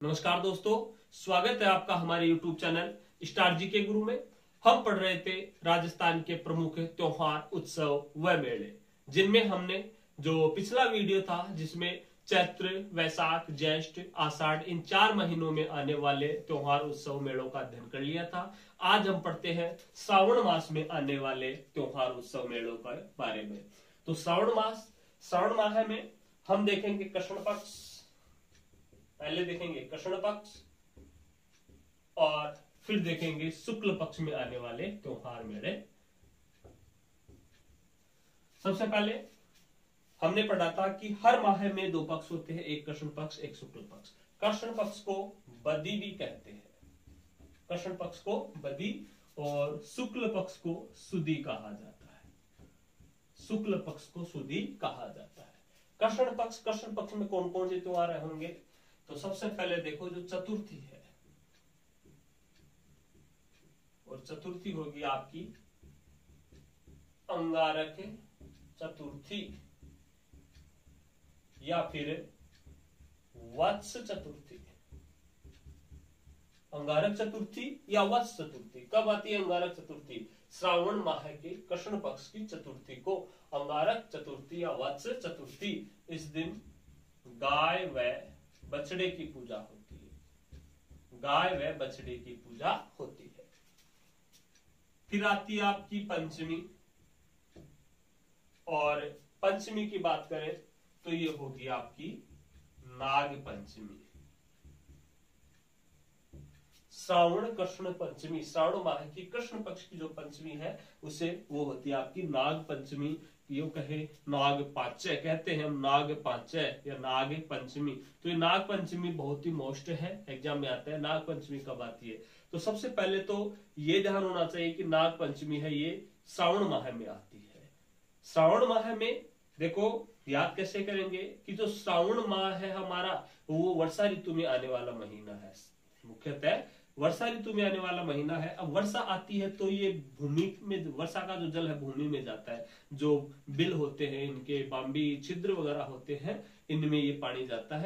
नमस्कार दोस्तों, स्वागत है आपका हमारे YouTube चैनल स्टार जी के गुरु में। हम पढ़ रहे थे राजस्थान के प्रमुख त्योहार, उत्सव व मेले, जिनमें हमने जो पिछला वीडियो था जिसमें चैत्र, वैशाख, ज्येष्ठ, आषाढ़ इन 4 महीनों में आने वाले त्योहार, उत्सव, मेलों का अध्ययन कर लिया था। आज हम पढ़ते हैं श्रावण मास में आने वाले त्योहार, उत्सव, मेलों के बारे में। तो श्रावण माह में हम देखेंगे कृष्ण पक्ष, पहले देखेंगे कृष्ण पक्ष और फिर देखेंगे शुक्ल पक्ष में आने वाले त्योहार, मेले। सबसे पहले हमने पढ़ा था कि हर माह में 2 पक्ष होते हैं, एक कृष्ण पक्ष, एक शुक्ल पक्ष। कृष्ण पक्ष को बदी भी कहते हैं, कृष्ण पक्ष को बदी, और शुक्ल पक्ष को सुदी कहा जाता है। शुक्ल पक्ष को सुदी कहा जाता है। कृष्ण पक्ष में कौन कौन से त्योहार होंगे? तो सबसे पहले देखो जो चतुर्थी है, और चतुर्थी होगी आपकी अंगारक चतुर्थी या फिर वत्स चतुर्थी। अंगारक चतुर्थी या वत्स चतुर्थी कब आती है? अंगारक चतुर्थी श्रावण माह के कृष्ण पक्ष की चतुर्थी को अंगारक चतुर्थी या वत्स चतुर्थी। इस दिन गाय व बछड़े की पूजा होती है, गाय व बछड़े की पूजा होती है। फिर आती है आपकी पंचमी, और पंचमी की बात करें तो ये होगी आपकी नाग पंचमी। श्रावण कृष्ण पंचमी, श्रावण माह की कृष्ण पक्ष की जो पंचमी है उसे वो होती है आपकी नाग पंचमी। यो कहे नाग पांचय कहते हैं हम, नाग पांचय या नाग पंचमी। तो ये नाग पंचमी बहुत ही मोस्ट है, एग्जाम में आता है। नाग पंचमी कब आती है? तो सबसे पहले तो ये ध्यान होना चाहिए कि नाग पंचमी है ये श्रावण माह में आती है। श्रावण माह में देखो याद कैसे करेंगे कि जो श्रावण माह है हमारा, वो वर्षा ऋतु में आने वाला महीना है, मुख्यतः वर्षा ऋतु में आने वाला महीना है। अब वर्षा आती है तो ये भूमि में, वर्षा का जो जल है भूमि में जाता है, जो बिल होते हैं इनके, बाम्बी छिद्र वगैरह होते हैं, इनमें ये पानी जाता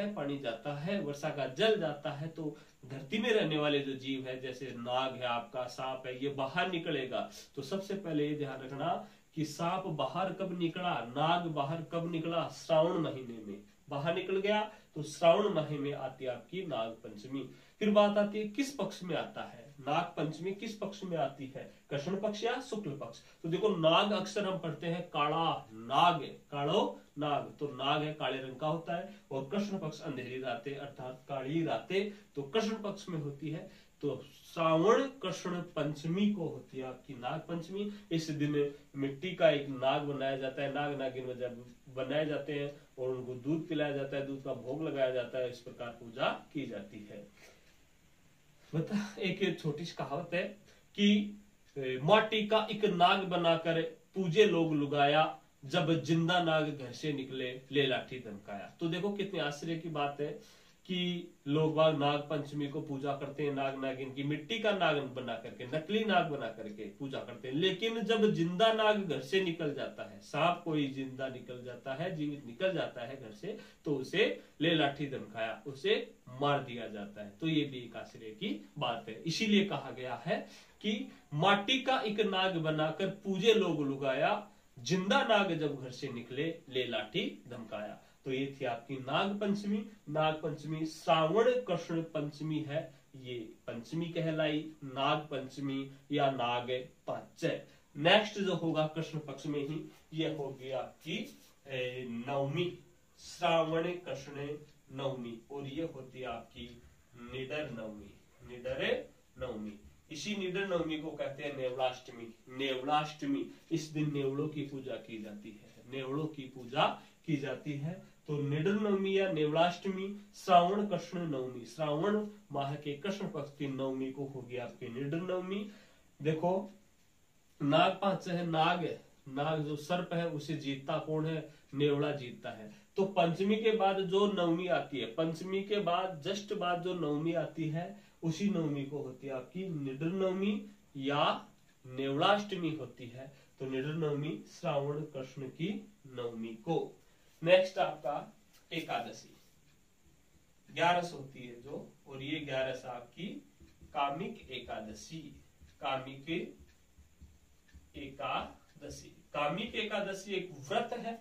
है, वर्षा का जल जाता है। तो धरती में रहने वाले जो जीव है, जैसे नाग है आपका, सांप है, ये बाहर निकलेगा। तो सबसे पहले ये ध्यान रखना कि सांप बाहर कब निकला, नाग बाहर कब निकला? श्रावण महीने में बाहर निकल गया। तो श्रावण माह में आती है आपकी नाग पंचमी। फिर बात आती है किस पक्ष में आता है नाग पंचमी, किस पक्ष में आती है? कृष्ण पक्ष या शुक्ल पक्ष? तो देखो नाग अक्सर हम पढ़ते हैं काला नाग, कालो नाग। तो नाग है काले रंग का होता है, और कृष्ण पक्ष अंधेरी रातें अर्थात काली रातें तो कृष्ण पक्ष में होती है। तो श्रावण कृष्ण पंचमी को होती है आपकी नाग पंचमी। इस दिन मिट्टी का एक नाग बनाया जाता है, नाग नागिन बनाए जाते हैं, और उनको दूध पिलाया जाता है, दूध का भोग लगाया जाता है। इस प्रकार पूजा की जाती है। बता, एक छोटी सी कहावत है कि माटी का एक नाग बनाकर पूजे लोग लुगाया, जब जिंदा नाग घर से निकले ले लाठी धमकाया। तो देखो कितने आश्चर्य की बात है कि लोग बाग नाग पंचमी को पूजा करते हैं, नाग नागिन की, मिट्टी का नाग बना करके, नकली नाग बना करके पूजा करते हैं। लेकिन जब जिंदा नाग घर से निकल जाता है, सांप कोई जिंदा निकल जाता है, जीवित निकल जाता है घर से, तो उसे ले लाठी धमकाया, उसे मार दिया जाता है। तो ये भी एक आश्चर्य की बात है। इसीलिए कहा गया है कि माटी का एक नाग बनाकर पूजे लोग लुगाया, जिंदा नाग जब घर से निकले ले लाठी धमकाया। तो ये थी आपकी नाग पंचमी। नाग पंचमी श्रावण कृष्ण पंचमी है, ये पंचमी कहलाई नाग पंचमी या नाग पांचय। नेक्स्ट जो होगा कृष्ण पक्ष में ही, ये होगी आपकी नवमी, श्रावण कृष्ण नवमी, और ये होती है आपकी निडर नवमी, निडर नवमी। इसी निडर नवमी को कहते हैं नेवलाष्टमी। नेवलाष्टमी, इस दिन नेवलों की पूजा की जाती है, नेवलों की पूजा की जाती है। तो निडर नवमी या नेवलाष्टमी श्रावण कृष्ण नवमी, श्रावण माह के कृष्ण पक्ष की नवमी को होगी आपकी निडर नवमी। देखो नाग पांच है, नाग जो सर्प है उसे जीतता कौन है? नेवला जीतता है। तो पंचमी के बाद जो नवमी आती है, पंचमी के बाद जस्ट बाद जो नवमी आती है, उसी नवमी को होती है आपकी निडर नवमी या नेवलाष्टमी होती है। तो निडर नवमी श्रावण कृष्ण की नवमी को। नेक्स्ट आपका एकादशी। ग्यारस होती है जो, और ये ग्यारस आपकी comic Ekadashi. Comic Ekadashi, comic Ekadashi एक व्रत है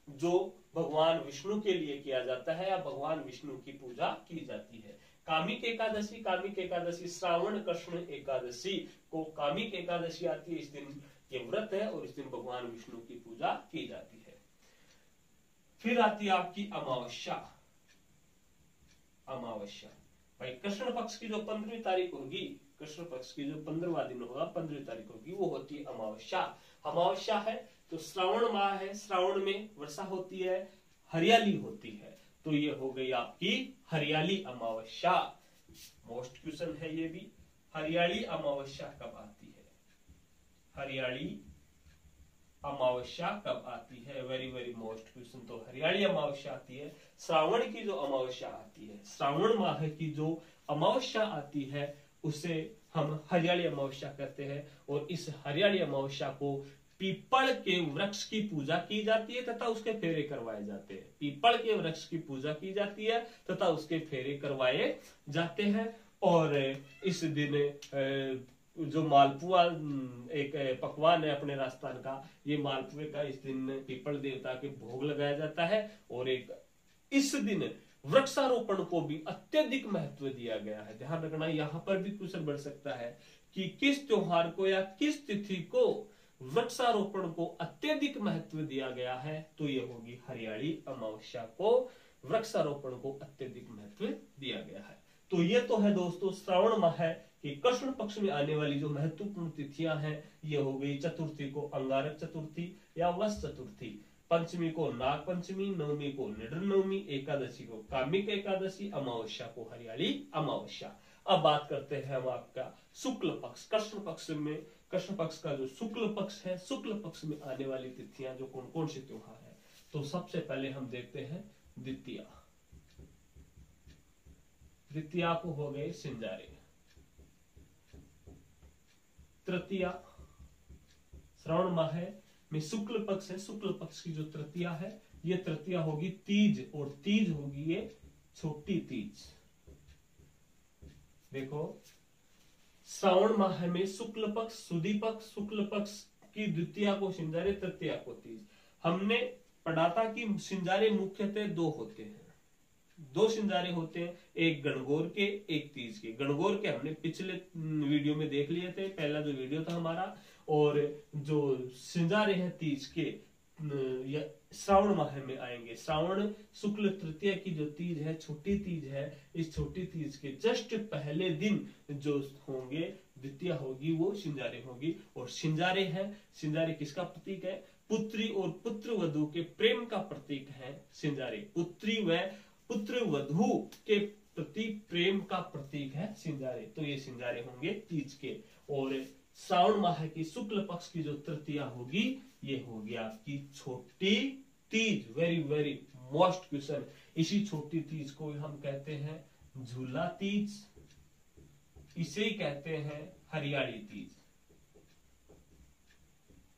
जो भगवान विष्णु के लिए किया जाता है या भगवान विष्णु की पूजा की जाती है। कामिक एकादशी श्रावण कृष्ण एकादशी को कामिक एकादशी आती है। इस दिन ये व्रत है और इस दिन भगवान विष्णु की पूजा की जाती है। फिर आती है आपकी अमावस्या। अमावस्या भाई कृष्ण पक्ष की जो 15वीं तारीख होगी, कृष्ण पक्ष की जो 15वां दिन होगा, 15वीं तारीख होगी, वो होती है अमावस्या। अमावस्या है तो श्रावण माह है, श्रावण में वर्षा होती है, हरियाली होती है, तो ये हो गई आपकी हरियाली अमावस्या। मोस्ट क्वेश्चन है ये भी, हरियाली अमावस्या कब आती है? हरियाली अमावस्या कब आती है? Very very most question. तो हरियाली अमावस्या आती है श्रावण की जो अमावस्या आती है, श्रावण माह की जो अमावस्या आती है उसे हम हरियाली अमावस्या कहते हैं। और इस हरियाली अमावस्या को पीपल के वृक्ष की पूजा की जाती है तथा उसके फेरे करवाए जाते हैं। पीपल के वृक्ष की पूजा की जाती है तथा उसके फेरे करवाए जाते हैं। और इस दिन जो मालपुआ एक पकवान है अपने राजस्थान का, ये मालपुए का इस दिन पीपल देवता के भोग लगाया जाता है। और एक इस दिन वृक्षारोपण को भी अत्यधिक महत्व दिया गया है। ध्यान रखना, यहाँ पर भी क्वेश्चन बढ़ सकता है कि किस त्योहार को या किस तिथि को वृक्षारोपण को अत्यधिक महत्व दिया गया है, तो ये होगी हरियाली अमावस्या को वृक्षारोपण को अत्यधिक महत्व दिया गया है। तो ये तो है दोस्तों श्रावण माह कि कृष्ण पक्ष में आने वाली जो महत्वपूर्ण तिथियां हैं, ये हो गई चतुर्थी को अंगारक चतुर्थी या वस चतुर्थी, पंचमी को नाग पंचमी, नवमी को निडर नवमी, एकादशी को कामिक एकादशी, अमावस्या को हरियाली अमावस्या। अब बात करते हैं हम आपका शुक्ल पक्ष। कृष्ण पक्ष में, कृष्ण पक्ष का जो शुक्ल पक्ष है, शुक्ल पक्ष में आने वाली तिथियां जो कौन कौन से त्योहार है, तो सबसे पहले हम देखते हैं द्वितीया। द्वितीया को हो गए सिंजारे। तृतीया श्रावण माह में शुक्ल पक्ष है, शुक्ल पक्ष की जो तृतीया है, ये तृतीया होगी तीज, और तीज होगी ये छोटी तीज। देखो श्रावण माह में शुक्ल पक्ष, सुदी पक्ष, शुक्ल पक्ष की द्वितीया को सिंजारे, तृतीया को तीज। हमने पढ़ा था कि सिंजारे मुख्यतः दो होते हैं, दो सिंजारे होते हैं, एक गणगौर के, एक तीज के। गणगौर के हमने पिछले वीडियो में देख लिए थे, पहला जो वीडियो था हमारा। और जो सिंजारे हैं तीज के श्रावण माह में आएंगे। श्रावण शुक्ल तृतीया की जो तीज है, छोटी तीज है, इस छोटी तीज के जस्ट पहले दिन जो होंगे द्वितीया होगी, वो सिंजारे होगी। और सिंजारे हैं, सिंजारे किसका प्रतीक है? पुत्री और पुत्र वधु के प्रेम का प्रतीक है सिंजारे। पुत्री व पुत्र वधु के प्रति प्रेम का प्रतीक है सिंजारे। तो ये सिंजारे होंगे तीज के। और श्रावण माह की शुक्ल पक्ष की जो तृतीया होगी, ये होगी आपकी छोटी Teej. Very very most question. इसी छोटी तीज को हम कहते हैं झूला तीज, इसे ही कहते हैं हरियाली तीज।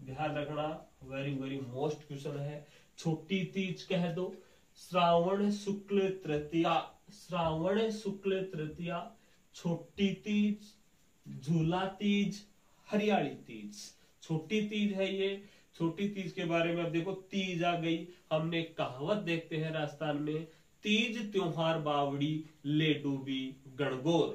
ध्यान रखना, वेरी वेरी मोस्ट क्वेश्चन है। छोटी तीज कह दो, श्रावण शुक्ल तृतीया, श्रावण शुक्ल तृतीया, छोटी तीज, झूला तीज, हरियाली तीज। छोटी तीज है ये। छोटी तीज के बारे में अब देखो, तीज आ गई, हमने कहावत देखते हैं राजस्थान में, तीज त्योहार बावड़ी ले डूबी गणगौर।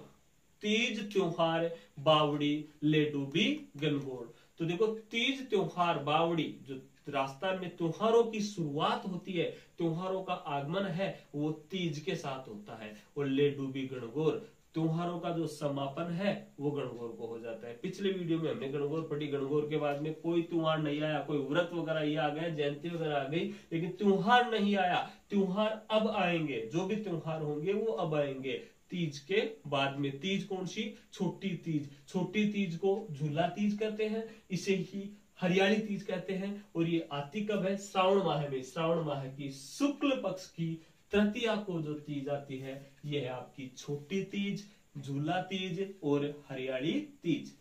तीज त्योहार बावड़ी ले डूबी गणगौर। तो देखो तीज त्योहार बावड़ी, जो राजस्थान में त्योहारों की शुरुआत होती है, त्योहारों का आगमन है, वो तीज के साथ होता है। और ले डूबी गणगौर, त्योहारों का जो समापन है वो गणगौर को हो जाता है। पिछले वीडियो में हमने गणगौर पढ़ी, गणगौर के बाद में कोई त्योहार नहीं आया, कोई व्रत वगैरह ये आ गए, जयंती वगैरह आ गई, लेकिन त्योहार नहीं आया। त्योहार अब आएंगे, जो भी त्योहार होंगे वो अब आएंगे तीज के बाद में। तीज कौन सी? छोटी तीज। छोटी तीज को झूला तीज कहते हैं, इसे ही हरियाली तीज कहते हैं। और ये आती कब है? श्रावण माह में। श्रावण माह की शुक्ल पक्ष की तृतीया को जो तीज आती है, ये है आपकी छोटी तीज, झूला तीज और हरियाली तीज।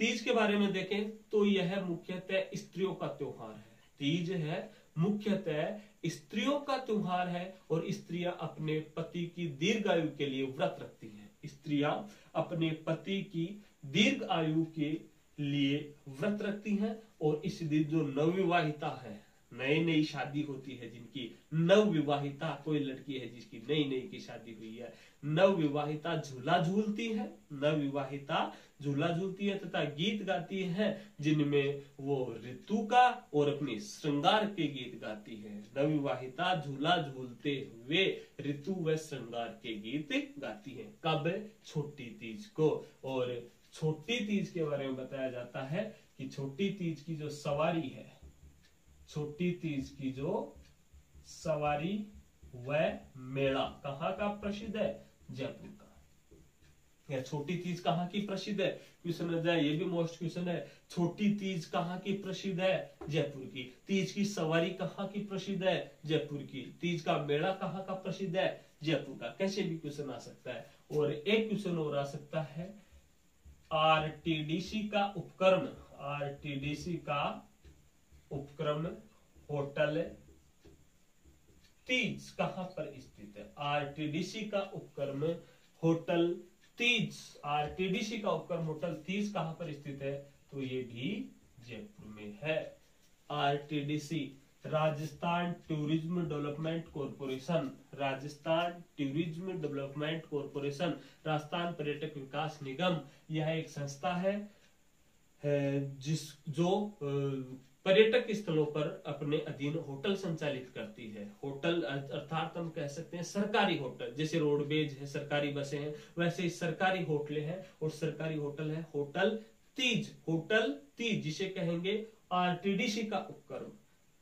तीज के बारे में देखें तो यह मुख्यतः स्त्रियों का त्योहार है। तीज है मुख्यतः स्त्रियों का त्योहार है और स्त्रियां अपने पति की दीर्घायु के लिए व्रत रखती हैं। स्त्रियां अपने पति की दीर्घ आयु के लिए व्रत रखती हैं और इस दिन जो नवविवाहिता है, नई नई शादी होती है, जिनकी नवविवाहिता, कोई लड़की है जिसकी नई नई की शादी हुई है, नवविवाहिता झूला झूलती है, नवविवाहिता झूला झूलती है तथा गीत गाती है जिनमें वो ऋतु का और अपने श्रृंगार के गीत गाती है। नवविवाहिता झूला झूलते हुए ऋतु व श्रृंगार के गीत गाती है। कब? छोटी तीज को। और छोटी तीज के बारे में बताया जाता है कि छोटी तीज की जो सवारी है, छोटी तीज की जो सवारी व मेला कहाँ का प्रसिद्ध है? जयपुर का। या छोटी तीज कहाँ की प्रसिद्ध है? क्वेश्चन आ जाए, ये भी मोस्ट क्वेश्चन है। छोटी तीज कहाँ की प्रसिद्ध है? जयपुर की। तीज की सवारी कहाँ की प्रसिद्ध है? जयपुर की। तीज का मेला कहाँ का प्रसिद्ध है? जयपुर का। कैसे भी क्वेश्चन आ सकता है। और एक क्वेश्चन और आ सकता है, आरटीडीसी का उपक्रम, आरटीडीसी का उपक्रम होटल तीज कहां पर स्थित है? आरटीडीसी का उपक्रम होटल तीज, आरटीडीसी का उपक्रम होटल तीज कहां पर स्थित है? तो ये भी जयपुर में है। RTDC Rajasthan tourism development corporation, Rajasthan tourism development corporation, Rajasthan पर्यटक विकास निगम, यह एक संस्था है जो पर्यटक स्थलों पर अपने अधीन होटल संचालित करती है। होटल अर्थात हम कह सकते हैं सरकारी होटल, जैसे रोडवेज है, सरकारी बसें हैं, वैसे ही सरकारी होटलें हैं और सरकारी होटल है होटल तीज। होटल तीज जिसे कहेंगे आरटीडीसी का उपक्रम,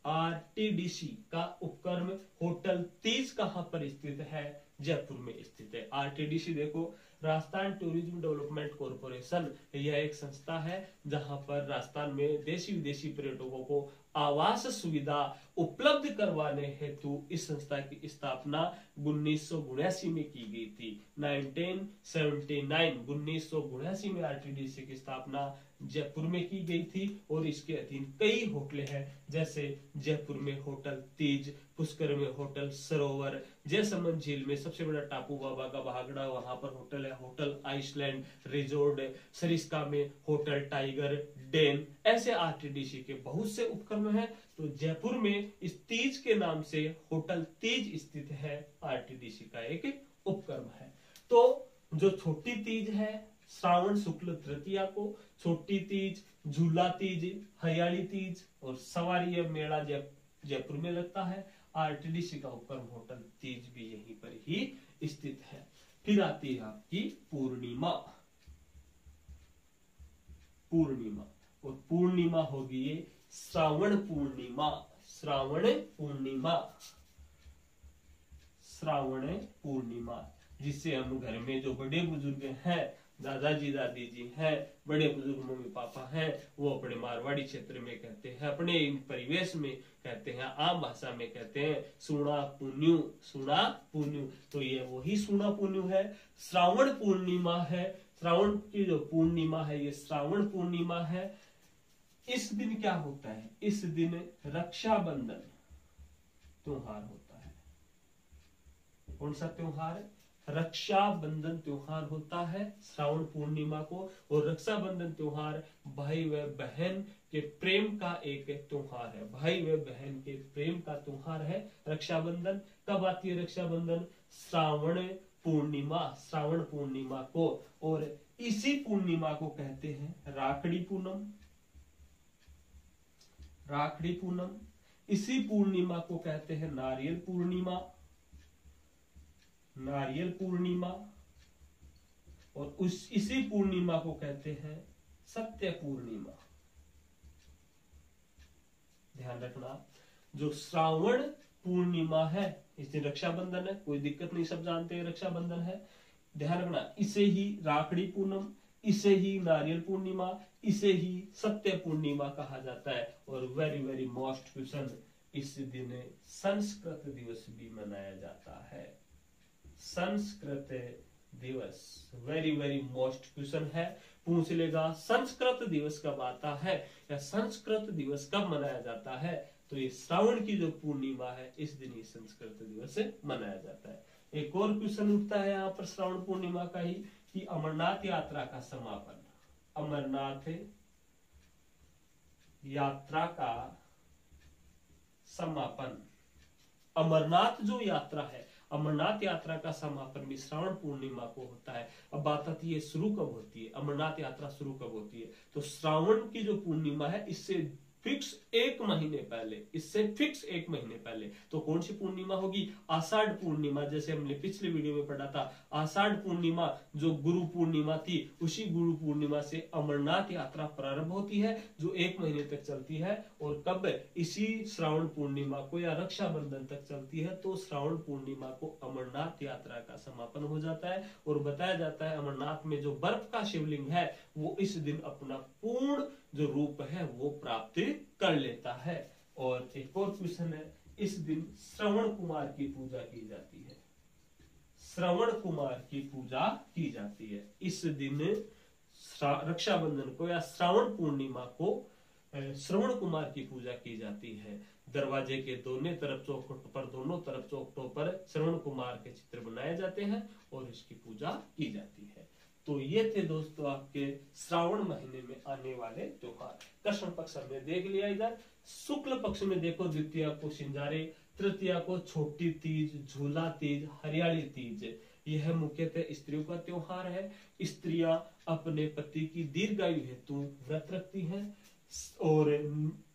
आरटीडीसी का उपक्रम होटल तीज कहां पर स्थित है? जयपुर में स्थित है। आरटीडीसी देखो, राजस्थान टूरिज्म डेवलपमेंट कॉरपोरेशन, यह एक संस्था है जहां पर राजस्थान में देशी विदेशी पर्यटकों को आवास सुविधा उपलब्ध करवाने हेतु इस संस्था की स्थापना 1979 में की गई थी। 1979 में आरटीडीसी की स्थापना जयपुर में की गई थी और इसके अधीन कई होटलें हैं, जैसे जयपुर में होटल तीज, पुष्कर में होटल सरोवर, जयसमंद झील में सबसे बड़ा टापू बाबा का भागड़ा, वहां पर होटल है होटल आइसलैंड रिजोर्ट, सरिस्का में होटल टाइगर डेन। ऐसे आरटीडीसी के बहुत से उपक्रम हैं। तो जयपुर में इस तीज के नाम से होटल तीज स्थित है, आरटीडीसी का एक उपक्रम है। तो जो छोटी तीज है श्रावण शुक्ल तृतीया को, छोटी तीज, झूला तीज, हरियाली तीज और सवारी या मेला जयपुर में लगता है। आरटीडीसी का उपक्रम होटल तीज भी यहीं पर ही स्थित है। फिर आती है आपकी पूर्णिमा। पूर्णिमा और पूर्णिमा होगी ये श्रावण पूर्णिमा, श्रावण पूर्णिमा, श्रावण पूर्णिमा, जिससे हम घर में जो बड़े बुजुर्ग हैं, दादाजी दादी जी हैं, बड़े बुजुर्ग मम्मी पापा हैं, वो अपने मारवाड़ी क्षेत्र में कहते हैं, अपने परिवेश में कहते हैं, आम भाषा में कहते हैं सुना पुण्यु, सुना पुण्यु। तो ये वही सुना पुण्यु है। श्रावण पूर्णिमा है, श्रावण की जो पूर्णिमा है ये श्रावण पूर्णिमा है। इस दिन क्या होता है? इस दिन रक्षाबंधन त्योहार होता है। कौन सा त्योहार? रक्षाबंधन त्योहार होता है श्रावण पूर्णिमा को। और रक्षाबंधन त्योहार भाई व बहन के प्रेम का एक त्योहार है, भाई व बहन के प्रेम का त्योहार है रक्षाबंधन। कब आती है रक्षाबंधन? श्रावण पूर्णिमा, श्रावण पूर्णिमा को। और इसी पूर्णिमा को कहते हैं राखड़ी पूनम, राखड़ी पूनम। इसी पूर्णिमा को कहते हैं नारियल पूर्णिमा, नारियल पूर्णिमा। और इसी पूर्णिमा को कहते हैं सत्य पूर्णिमा। ध्यान रखना, जो श्रावण पूर्णिमा है इस दिन रक्षाबंधन है, कोई दिक्कत नहीं, सब जानते हैं रक्षाबंधन है। ध्यान रखना, इसे ही राखड़ी पूनम, इसे ही नारियल पूर्णिमा, इसे ही सत्य पूर्णिमा कहा जाता है। और वेरी वेरी मोस्ट क्वेश्चन, इस दिन संस्कृत दिवस भी मनाया जाता है। संस्कृत दिवस वेरी वेरी मोस्ट क्वेश्चन है, पूछ लेगा संस्कृत दिवस कब आता है या संस्कृत दिवस कब मनाया जाता है। तो ये श्रावण की जो पूर्णिमा है इस दिन ये संस्कृत दिवस मनाया जाता है। एक और क्वेश्चन उठता है यहाँ पर श्रावण पूर्णिमा का ही कि अमरनाथ यात्रा का समापन, अमरनाथ यात्रा का समापन, अमरनाथ जो यात्रा है, अमरनाथ यात्रा का समापन भी श्रावण पूर्णिमा को होता है। अब बात आती है शुरू कब होती है, अमरनाथ यात्रा शुरू कब होती है, तो श्रावण की जो पूर्णिमा है इससे फिक्स 1 महीने पहले, इससे फिक्स 1 महीने पहले। तो कौन सी पूर्णिमा होगी, आषाढ़ पूर्णिमा, जैसे हमने पिछले वीडियो में पढ़ा था। आषाढ़ पूर्णिमा जो गुरु पूर्णिमा थी, उसी गुरु पूर्णिमा से अमरनाथ यात्रा प्रारंभ होती है जो 1 महीने तक चलती है। और कब, इसी श्रावण पूर्णिमा को या रक्षाबंधन तक चलती है। तो श्रावण पूर्णिमा को अमरनाथ यात्रा का समापन हो जाता है और बताया जाता है अमरनाथ में जो बर्फ का शिवलिंग है वो इस दिन अपना पूर्ण जो रूप है वो प्राप्त कर लेता है। और एक और क्वेश्चन है, इस दिन श्रवण कुमार की पूजा की जाती है, श्रवण कुमार की पूजा की जाती है। इस दिन रक्षाबंधन को या श्रावण पूर्णिमा को श्रवण कुमार की पूजा की जाती है। दरवाजे के दोनों तरफ चौखटों पर, दोनों तरफ चौखटों पर श्रवण कुमार के चित्र बनाए जाते हैं और इसकी पूजा की जाती है। तो ये थे दोस्तों आपके श्रावण महीने में आने वाले त्योहार। कृष्ण पक्ष हमने देख लिया। इधर शुक्ल पक्ष में देखो, द्वितीया को सिंजारे, तृतीया को छोटी तीज, झूला तीज, हरियाली तीज। यह मुख्यतः स्त्रियों का त्योहार है। स्त्रियां अपने पति की दीर्घायु हेतु व्रत रखती हैं और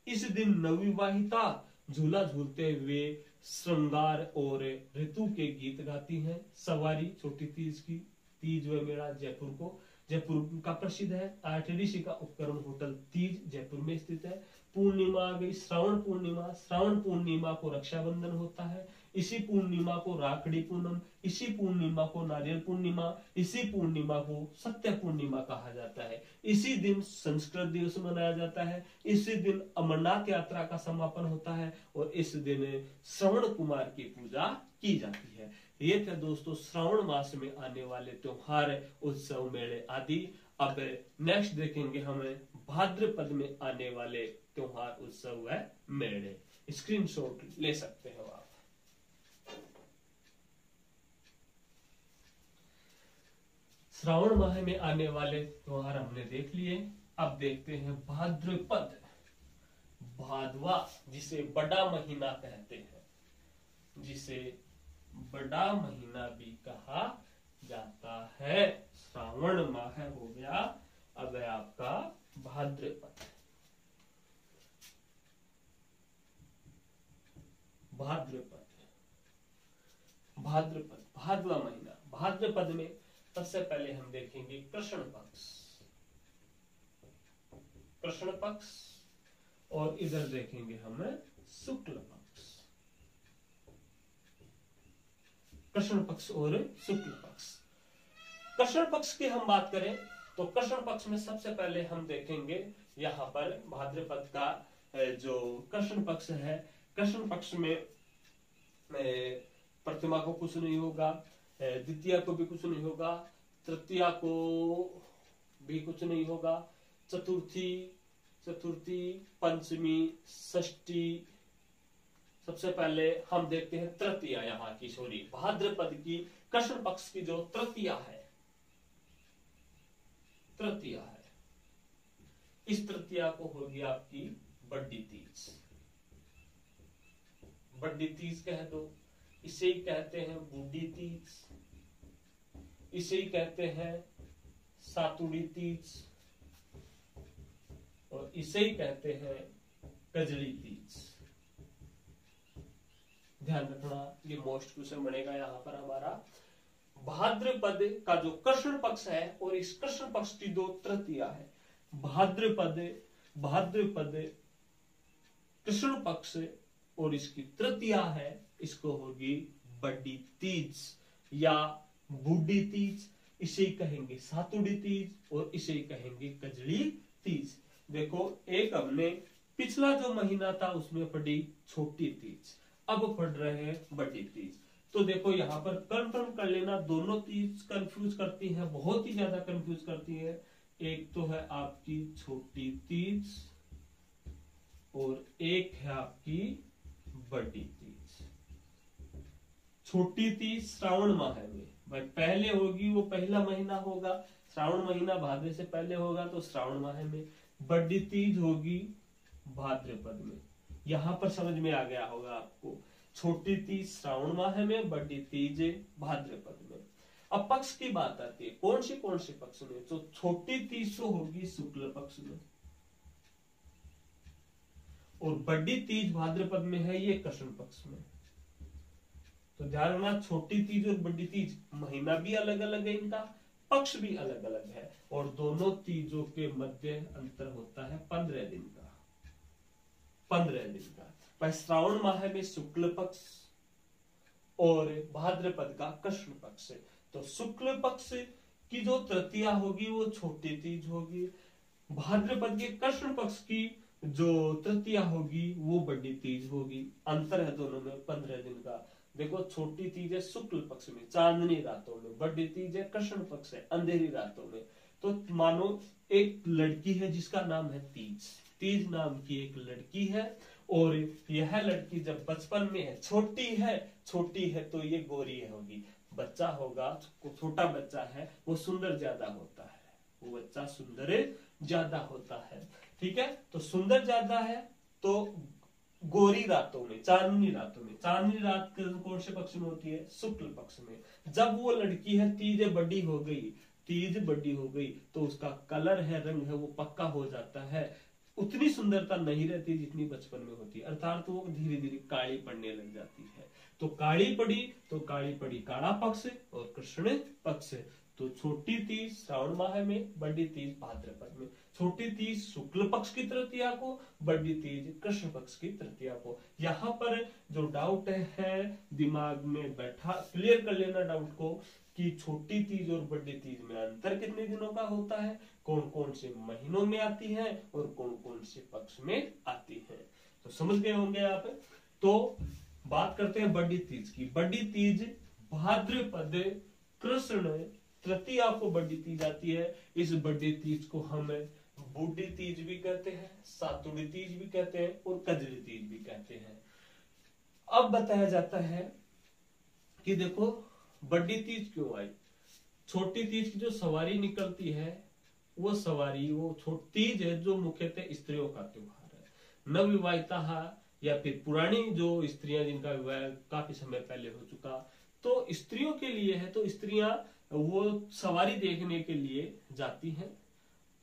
इस दिन नवविवाहिता झूला झूलते हुए श्रृंगार और ऋतु के गीत गाती हैं। सवारी छोटी तीज की, तीज व मेला जयपुर का प्रसिद्ध है। आर्टिडिसी का उपकरण होटल तीज जयपुर में स्थित है। पूर्णिमा आ गई श्रावण पूर्णिमा। श्रावण पूर्णिमा को रक्षाबंधन होता है। इसी पूर्णिमा को राखड़ी पूनम, इसी पूर्णिमा को नारियल पूर्णिमा, इसी पूर्णिमा को सत्य पूर्णिमा कहा जाता है। इसी दिन संस्कृत दिवस मनाया जाता है। इसी दिन अमरनाथ यात्रा का समापन होता है और इस दिन श्रवण कुमार की पूजा की जाती है। ये थे दोस्तों श्रावण मास में आने वाले त्योहार, उत्सव, मेले आदि। अब नेक्स्ट देखेंगे हमें भाद्रपद में आने वाले त्योहार, उत्सव व मेले। स्क्रीनशॉट ले सकते हो आप। श्रावण माह में आने वाले त्योहार हमने देख लिए। अब देखते हैं भाद्रपद, भादवा, जिसे बड़ा महीना कहते हैं, जिसे बड़ा महीना भी कहा जाता है। श्रावण माह हो गया, अब है आपका भाद्रपद। भाद्रपद, भादवा महीना। भाद्रपद में सबसे पहले हम देखेंगे कृष्ण पक्ष, कृष्ण पक्ष, और इधर देखेंगे हम शुक्ल पक्ष। कृष्ण पक्ष और शुक्ल पक्ष। कृष्ण पक्ष की हम बात करें तो कृष्ण पक्ष में सबसे पहले हम देखेंगे यहाँ पर भाद्रपद का जो कृष्ण पक्ष है। कृष्ण पक्ष में प्रतिमा को कुछ नहीं होगा, द्वितीया को भी कुछ नहीं होगा, तृतीया को भी कुछ नहीं होगा, चतुर्थी, पंचमी, षष्ठी। सबसे पहले हम देखते हैं तृतीया, यहाँ की सॉरी भाद्रपद की कृष्ण पक्ष की जो तृतीया है, इस तृतीया को होगी आपकी बड़ी तीज। बड़ी तीज कह दो, इसे ही कहते हैं बूढ़ी तीज, इसे ही कहते हैं सातुड़ी तीज, और इसे ही कहते हैं कजली तीज। ध्यान रखना, ये मोस्ट क्वेश्चन बनेगा यहाँ पर हमारा। भाद्रपद का जो कृष्ण पक्ष है और इस कृष्ण पक्ष की दो तृतीया है। भाद्रपद कृष्ण पक्ष और इसकी तृतीया है, इसको होगी बड़ी तीज या बूढ़ी तीज। इसे कहेंगे सातुड़ी तीज और इसे कहेंगे कजली तीज। देखो, एक हमने पिछला जो महीना था उसमें पढ़ी छोटी तीज, अब पढ़ रहे हैं बड़ी तीज। तो देखो यहाँ पर कंफर्म कर लेना, दोनों तीज कंफ्यूज करती हैं, बहुत ही ज्यादा कंफ्यूज करती है। एक तो है आपकी छोटी तीज और एक है आपकी बड़ी तीज। छोटी तीज श्रावण माह में भाई पहले होगी, वो पहला महीना होगा, श्रावण महीना भाद्र से पहले होगा तो श्रावण माह में। बड़ी तीज होगी भाद्रपद में। यहां पर समझ में आ गया होगा आपको, छोटी तीज श्रावण माह में, बड़ी तीज भाद्रपद में। अब पक्ष की बात आती है, कौन से पक्ष में? तो छोटी तीज तो होगी शुक्ल पक्ष में, और बड़ी तीज भाद्रपद में है, ये कृष्ण पक्ष में। तो ध्यान रखना, छोटी तीज और बड़ी तीज महीना भी अलग अलग है, इनका पक्ष भी अलग अलग है, और दोनों तीजों के मध्य अंतर होता है 15 दिन का। 15 दिन का। श्रावण माह में शुक्ल पक्ष और भाद्रपद का कृष्ण पक्ष। तो शुक्ल पक्ष की जो तृतीया होगी वो छोटी तीज होगी, भाद्रपद के कृष्ण पक्ष की जो तृतीया होगी वो बड़ी तीज होगी। अंतर है दोनों में 15 दिन का। देखो, छोटी तीज है शुक्ल पक्ष में चांदनी रातों में, बड़ी तीज है कृष्ण पक्ष है अंधेरी रातों में। तो मानो एक लड़की है जिसका नाम है तीज, तीज नाम की एक लड़की है, और यह लड़की जब बचपन में है, छोटी है तो ये गोरी होगी। बच्चा होगा, छोटा बच्चा है, वो सुंदर ज्यादा होता है, वो बच्चा सुंदर ज्यादा होता है। ठीक है, तो सुंदर ज्यादा है तो गोरी रातों में, चांदनी रातों में। चांदनी रात कौन से पक्ष में होती है? शुक्ल पक्ष में। जब वो लड़की है तीज बड़ी हो गई तो उसका कलर है, रंग है, वो पक्का हो जाता है। उतनी सुंदरता नहीं रहती जितनी बचपन में होती है, अर्थात वो धीरे धीरे काली पड़ने लग जाती है। तो काली पड़ी काला पक्ष और कृष्ण पक्ष। तो छोटी तीज श्रावण माह में, बड़ी तीज भाद्रपद में। छोटी तीज शुक्ल पक्ष की तृतीया को, बड़ी तीज कृष्ण पक्ष की तृतीया को। यहाँ पर जो डाउट है दिमाग में बैठा, क्लियर कर लेना डाउट को, कि छोटी तीज और बड़ी तीज में अंतर कितने दिनों का होता है, कौन कौन से महीनों में आती है और कौन कौन से पक्ष में आती है। तो समझ गए होंगे आप। तो बात करते हैं बड़ी तीज की। बड़ी तीज भाद्रपद कृष्ण तृतीया को बड़ी तीज आती है। इस बड़ी तीज को हम बूढ़ी तीज भी कहते हैं, सातुड़ी तीज भी कहते हैं और कजली तीज भी कहते हैं। अब बताया जाता है कि देखो बड़ी तीज क्यों आई। छोटी तीज की जो सवारी निकलती है वो सवारी, वो छोटी तीज है जो मुख्यतः स्त्रियों का त्योहार है। नवविवाहिता या फिर पुरानी जो स्त्रियां जिनका विवाह काफी समय पहले हो चुका, तो स्त्रियों के लिए है। तो स्त्रियां वो सवारी देखने के लिए जाती हैं,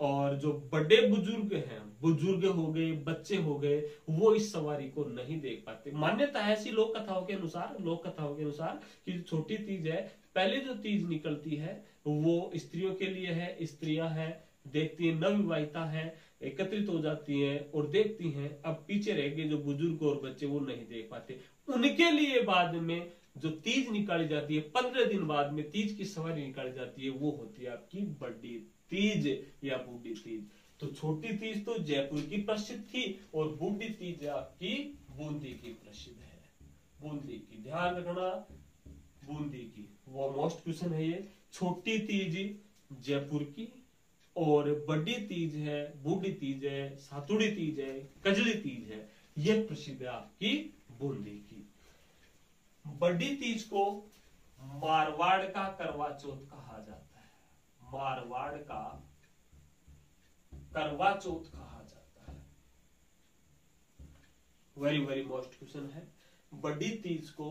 और जो बड़े बुजुर्ग हैं, बुजुर्ग हो गए, बच्चे हो गए, वो इस सवारी को नहीं देख पाते। मान्यता है ऐसी लोक कथाओं के अनुसार कि छोटी तीज है, पहले जो तीज निकलती है वो स्त्रियों के लिए है। स्त्रियां हैं, देखती हैं, नवविवाहिता है, एकत्रित हो जाती हैं और देखती हैं। अब पीछे रह गए जो बुजुर्ग और बच्चे, वो नहीं देख पाते। उनके लिए बाद में जो तीज निकाली जाती है, 15 दिन बाद में तीज की सवारी निकाली जाती है, वो होती है आपकी बड़ी तीज या बूढ़ी तीज। तो छोटी तीज तो जयपुर की प्रसिद्ध थी, और बूढ़ी तीज आपकी बूंदी की प्रसिद्ध है। बूंदी की, ध्यान रखना, बूंदी की। वो मोस्ट क्वेश्चन है ये। छोटी तीज जयपुर की, और बड़ी तीज है, बूढ़ी तीज है, सातुड़ी तीज है, कजली तीज है, ये प्रसिद्ध है आपकी बूंदी की। बड़ी तीज को मारवाड़ का करवा चौथ कहा जाता है। मारवाड़ का करवा चौथ कहा जाता है। वेरी वेरी मोस्ट क्वेश्चन है। बड़ी तीज को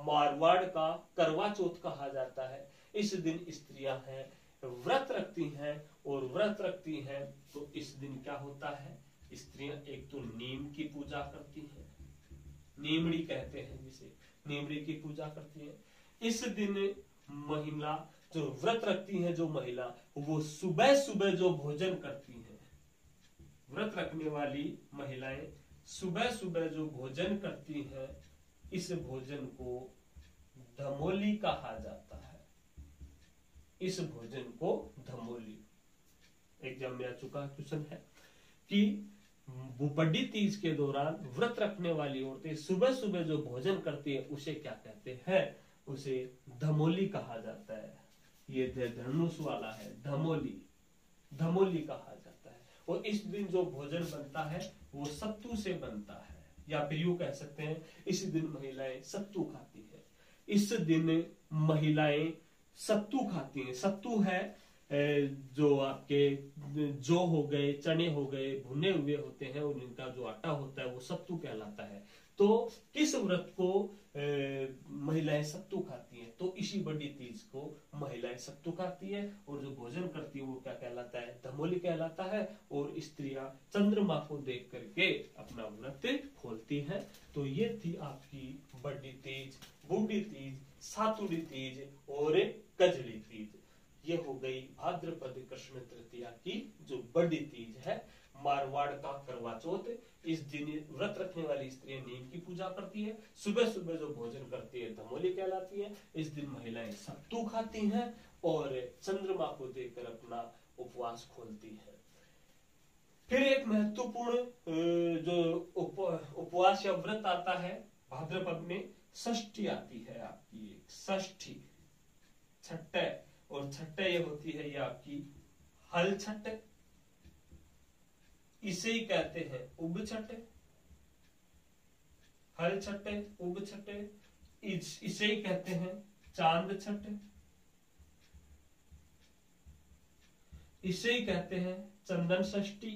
मारवाड़ का करवा चौथ कहा जाता है। इस दिन स्त्रियां हैं, व्रत रखती हैं, और व्रत रखती हैं तो इस दिन क्या होता है, स्त्रियां एक तो नीम की पूजा करती हैं, नीमड़ी कहते हैं जिसे, नीमड़ी की पूजा करती है। इस दिन महिला जो व्रत रखती है, जो महिला, वो सुबह सुबह जो भोजन करती है, व्रत रखने वाली महिलाएं सुबह सुबह जो भोजन करती हैं, इस भोजन को धमोली कहा जाता है। इस भोजन को धमोली, एग्जाम में आ चुका क्वेश्चन है कि बड़ी तीज के दौरान व्रत रखने वाली औरतें सुबह सुबह जो भोजन करती है उसे क्या कहते हैं, उसे धमोली कहा जाता है। ये धनुष वाला है, धमोली, धमोली कहा जाता है। और इस दिन जो भोजन बनता है वो सत्तू से बनता है, या फिर यूं कह सकते हैं इस दिन महिलाएं सत्तू खाती है। इस दिन महिलाएं सत्तू खाती हैं। सत्तू है जो आपके जौ हो गए, चने हो गए, भुने हुए होते हैं और इनका जो आटा होता है वो सत्तू कहलाता है। तो किस व्रत को महिलाएं सत्तू खाती हैं? तो इसी बड़ी तीज को महिलाएं सत्तू खाती है, और जो भोजन करती है वो क्या कहलाता है? धमोली कहलाता है। और स्त्रियां चंद्रमा को देख करके अपना व्रत खोलती हैं। तो ये थी आपकी बड़ी तीज, बूढ़ी तीज, सातुड़ी तीज और कजली तीज। ये हो गई भाद्रपद कृष्ण तृतीया की जो बड़ी तीज है। मारवाड़ का करवा चौथ, इस दिन व्रत रखने वाली स्त्रियां नीम की पूजा करती है। सुबह सुबह जो भोजन करती है धमोली कहलाती है। इस दिन महिलाएं सत्तू खाती हैं और चंद्रमा को देखकर अपना उपवास खोलती है। फिर एक महत्वपूर्ण जो उपवास या व्रत आता है भाद्रपद में, षष्ठी आती है आपकी, एक षष्ठी, छठे, और छठे ये होती है ये आपकी हल छठ, इसे ही कहते हैं उब छठ, हल छठे, उब छठे, इसे ही कहते हैं चांद छठ, इसे ही कहते हैं चंदन षष्ठी,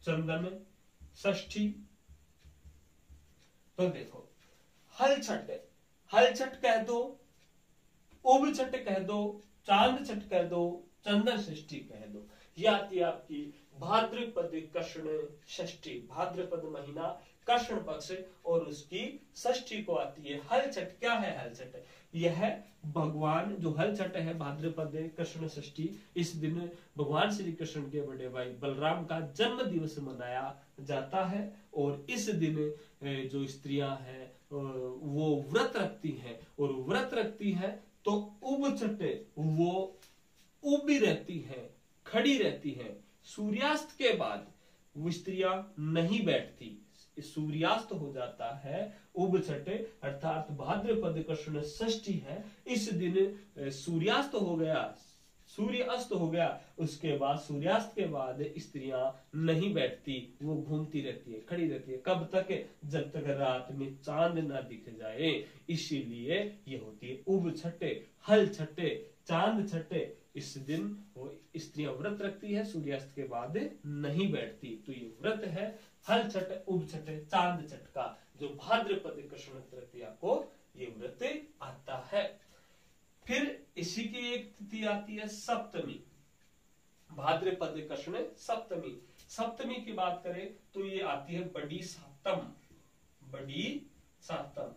चंदन षष्ठी। तो देखो हल छठ, हल छठ कह दो, उब छठ कह दो, चांद छठ कह दो, चंदन षष्ठी कह दो। यह आती है आपकी भाद्रपद कृष्ण षष्ठी। भाद्रपद महीना कृष्ण पक्ष और उसकी षष्ठी को आती है हल छठ। क्या है हल छठ? यह भगवान जो हल छठ है भाद्रपद कृष्ण षष्ठी, इस दिन भगवान श्री कृष्ण के बड़े भाई बलराम का जन्म दिवस मनाया जाता है। और इस दिन जो स्त्रियां हैं वो व्रत रखती हैं, और व्रत रखती है तो उब छठे वो उबी रहती है, खड़ी रहती है। सूर्यास्त के बाद वो स्त्रियां नहीं बैठती, सूर्यास्त हो जाता है उब छठे, अर्थात भाद्रपद कृष्ण षष्ठी है। इस दिन सूर्यास्त हो गया, सूर्य अस्त हो गया, उसके बाद सूर्यास्त के बाद स्त्रियां नहीं बैठती, वो घूमती रहती है, खड़ी रहती है। कब तक? जब तक रात में चांद ना दिख जाए। इसीलिए ये होती है उब छठे, हल छठे, चांद छठे। इस दिन वो स्त्रियां व्रत रखती है, सूर्यास्त के बाद नहीं बैठती। तो ये व्रत है हल छठ, उब छठ, चांद छठ का, जो भाद्रपद कृष्ण तृतीया को ये व्रत आता है। फिर इसी की एक तिथि आती है सप्तमी, भाद्रपद कृष्ण सप्तमी। सप्तमी की बात करें तो ये आती है बड़ी सातम, बड़ी सातम।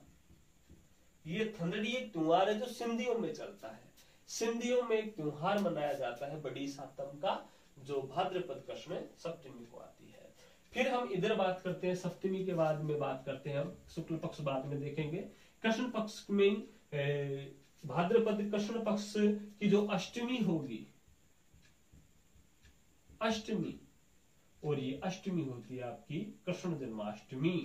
ये थंदड़ी एक त्योहार है जो सिंधियों में चलता है। सिंधियों में एक त्योहार मनाया जाता है बड़ी सातम का, जो भाद्रपद कृष्ण सप्तमी को आती है। फिर हम इधर बात करते हैं सप्तमी के बाद में बात करते हैं हम शुक्ल पक्ष बाद में देखेंगे। कृष्ण पक्ष में भाद्रपद कृष्ण पक्ष की जो अष्टमी होगी, अष्टमी, और ये अष्टमी होती है आपकी Krishna Janmashtami.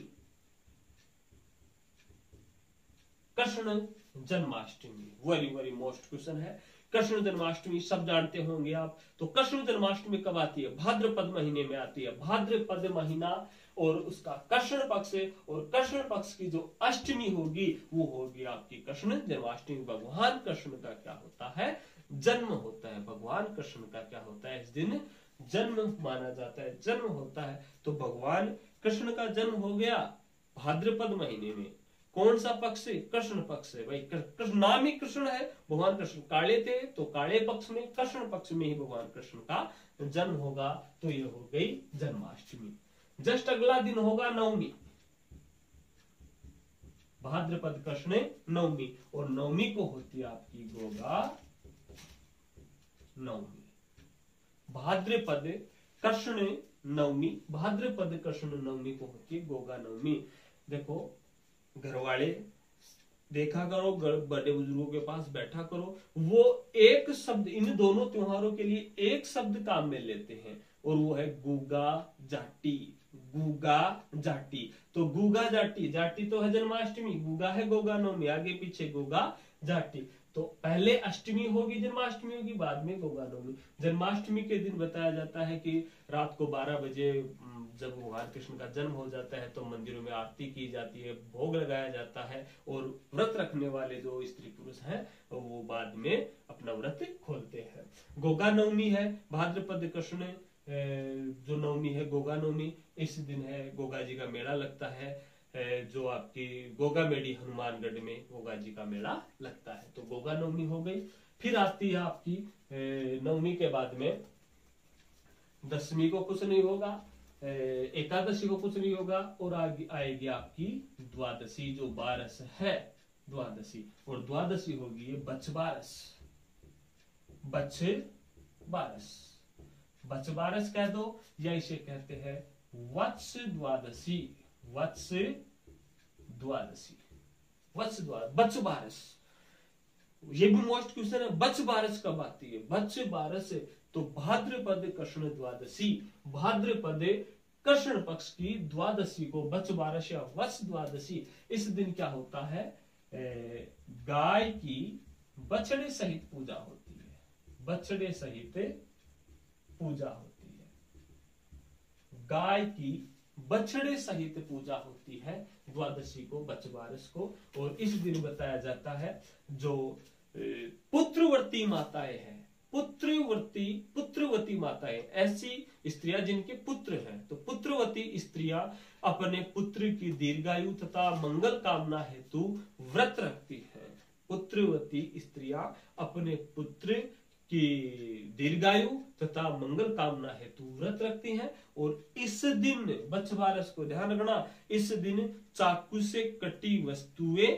Krishna Janmashtami very very most question है। कृष्ण जन्माष्टमी सब जानते होंगे आप। तो कृष्ण जन्माष्टमी कब आती है? भाद्रपद महीने में आती है। भाद्रपद महीना और उसका कृष्ण पक्ष, और कृष्ण पक्ष की जो अष्टमी होगी वो होगी आपकी कृष्ण जन्माष्टमी। भगवान कृष्ण का क्या होता है? जन्म होता है। भगवान कृष्ण का क्या होता है? इस दिन जन्म माना जाता है, जन्म होता है। तो भगवान कृष्ण का जन्म हो गया भाद्रपद महीने में। कौन सा पक्ष है? कृष्ण पक्ष है भाई। कृष्ण नाम ही कृष्ण है। भगवान कृष्ण काले थे तो काले पक्ष में, कृष्ण पक्ष में ही भगवान कृष्ण का जन्म होगा। तो ये हो गई जन्माष्टमी। जस्ट अगला दिन होगा नवमी, भाद्रपद कृष्ण नवमी, और नवमी को होती है आपकी गोगा नवमी। भाद्रपद कृष्ण नवमी, भाद्रपद कृष्ण नवमी को होती है गोगा नवमी। देखो घर वाले देखा करो, बड़े बुजुर्गों के पास बैठा करो, वो एक शब्द इन दोनों त्योहारों के लिए एक शब्द काम में लेते हैं, और वो है गुगा जाटी। गुगा जाटी। तो गुगा जाटी, जाटी तो है जन्माष्टमी, गुगा है गोगा नवमी, आगे पीछे गुगा जाटी। तो पहले अष्टमी होगी, जन्माष्टमी होगी, बाद में गोगा नवमी। जन्माष्टमी के दिन बताया जाता है कि रात को 12 बजे जब भगवान कृष्ण का जन्म हो जाता है तो मंदिरों में आरती की जाती है, भोग लगाया जाता है, और व्रत रखने वाले जो स्त्री पुरुष हैं वो बाद में अपना व्रत खोलते हैं। गोगा नवमी है भाद्रपद कृष्ण जो नवमी है, गोगा नवमी। इस दिन है गोगा जी का मेला लगता है, जो आपकी गोगा मेड़ी हनुमानगढ़ में गोगा जी का मेला लगता है। तो गोगा नवमी हो गई। फिर आती है आपकी नवमी के बाद में दशमी को कुछ नहीं होगा, एकादशी को कुछ नहीं होगा, और आगे आएगी आपकी द्वादशी जो 12 है द्वादशी, और द्वादशी होगी ये बछबारस। बछबारस, बछबारस कह दो या इसे कहते हैं वत्स द्वादशी, वत्स द्वादशी, बछबारस। ये भी मोस्ट क्वेश्चन है, बछबारस कब आती है? बछबारस तो भाद्रपद कृष्ण द्वादशी, भाद्रपद कृष्ण पक्ष की द्वादशी को बछबारस या वत्स द्वादशी। इस दिन क्या होता है? गाय की बछड़े सहित पूजा होती है, बछड़े सहित पूजा होती है, गाय की बछड़े सहित पूजा होती है द्वादशी को, बछबारस को। और इस दिन बताया जाता है जो पुत्रवर्ती माताएं हैं, पुत्रवती माताएं, ऐसी स्त्रियां जिनके पुत्र हैं, तो पुत्रवती स्त्रियां अपने पुत्र की दीर्घायु तथा मंगल कामना हेतु व्रत रखती हैं। पुत्रवती स्त्रियां अपने पुत्र की दीर्घायु तथा मंगल कामना हेतु व्रत रखती हैं। और इस दिन बछबारस को ध्यान रखना, इस दिन चाकू से कटी वस्तुएं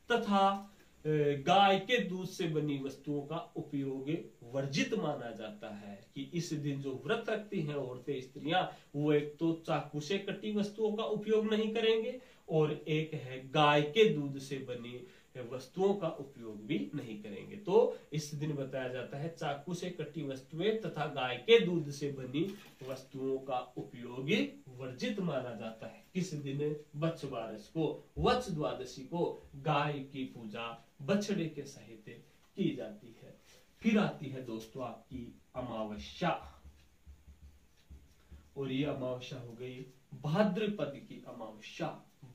तथा गाय के दूध से बनी वस्तुओं का उपयोग वर्जित माना जाता है। कि इस दिन जो व्रत रखती हैं औरतें, स्त्रियां, वो एक तो चाकू से कटी वस्तुओं का उपयोग नहीं करेंगे, और एक है गाय के दूध से बनी वस्तुओं का उपयोग भी नहीं करेंगे। तो इस दिन बताया जाता है चाकू से कटी वस्तुएं तथा गाय के दूध से बनी वस्तुओं का उपयोग वर्जित माना जाता है। किस दिन? बछबारस को, वत्स द्वादशी को गाय की पूजा बछड़े के सहित की जाती है। फिर आती है दोस्तों आपकी अमावस्या, और ये अमावस्या हो गई भाद्रपद की अमावस्या,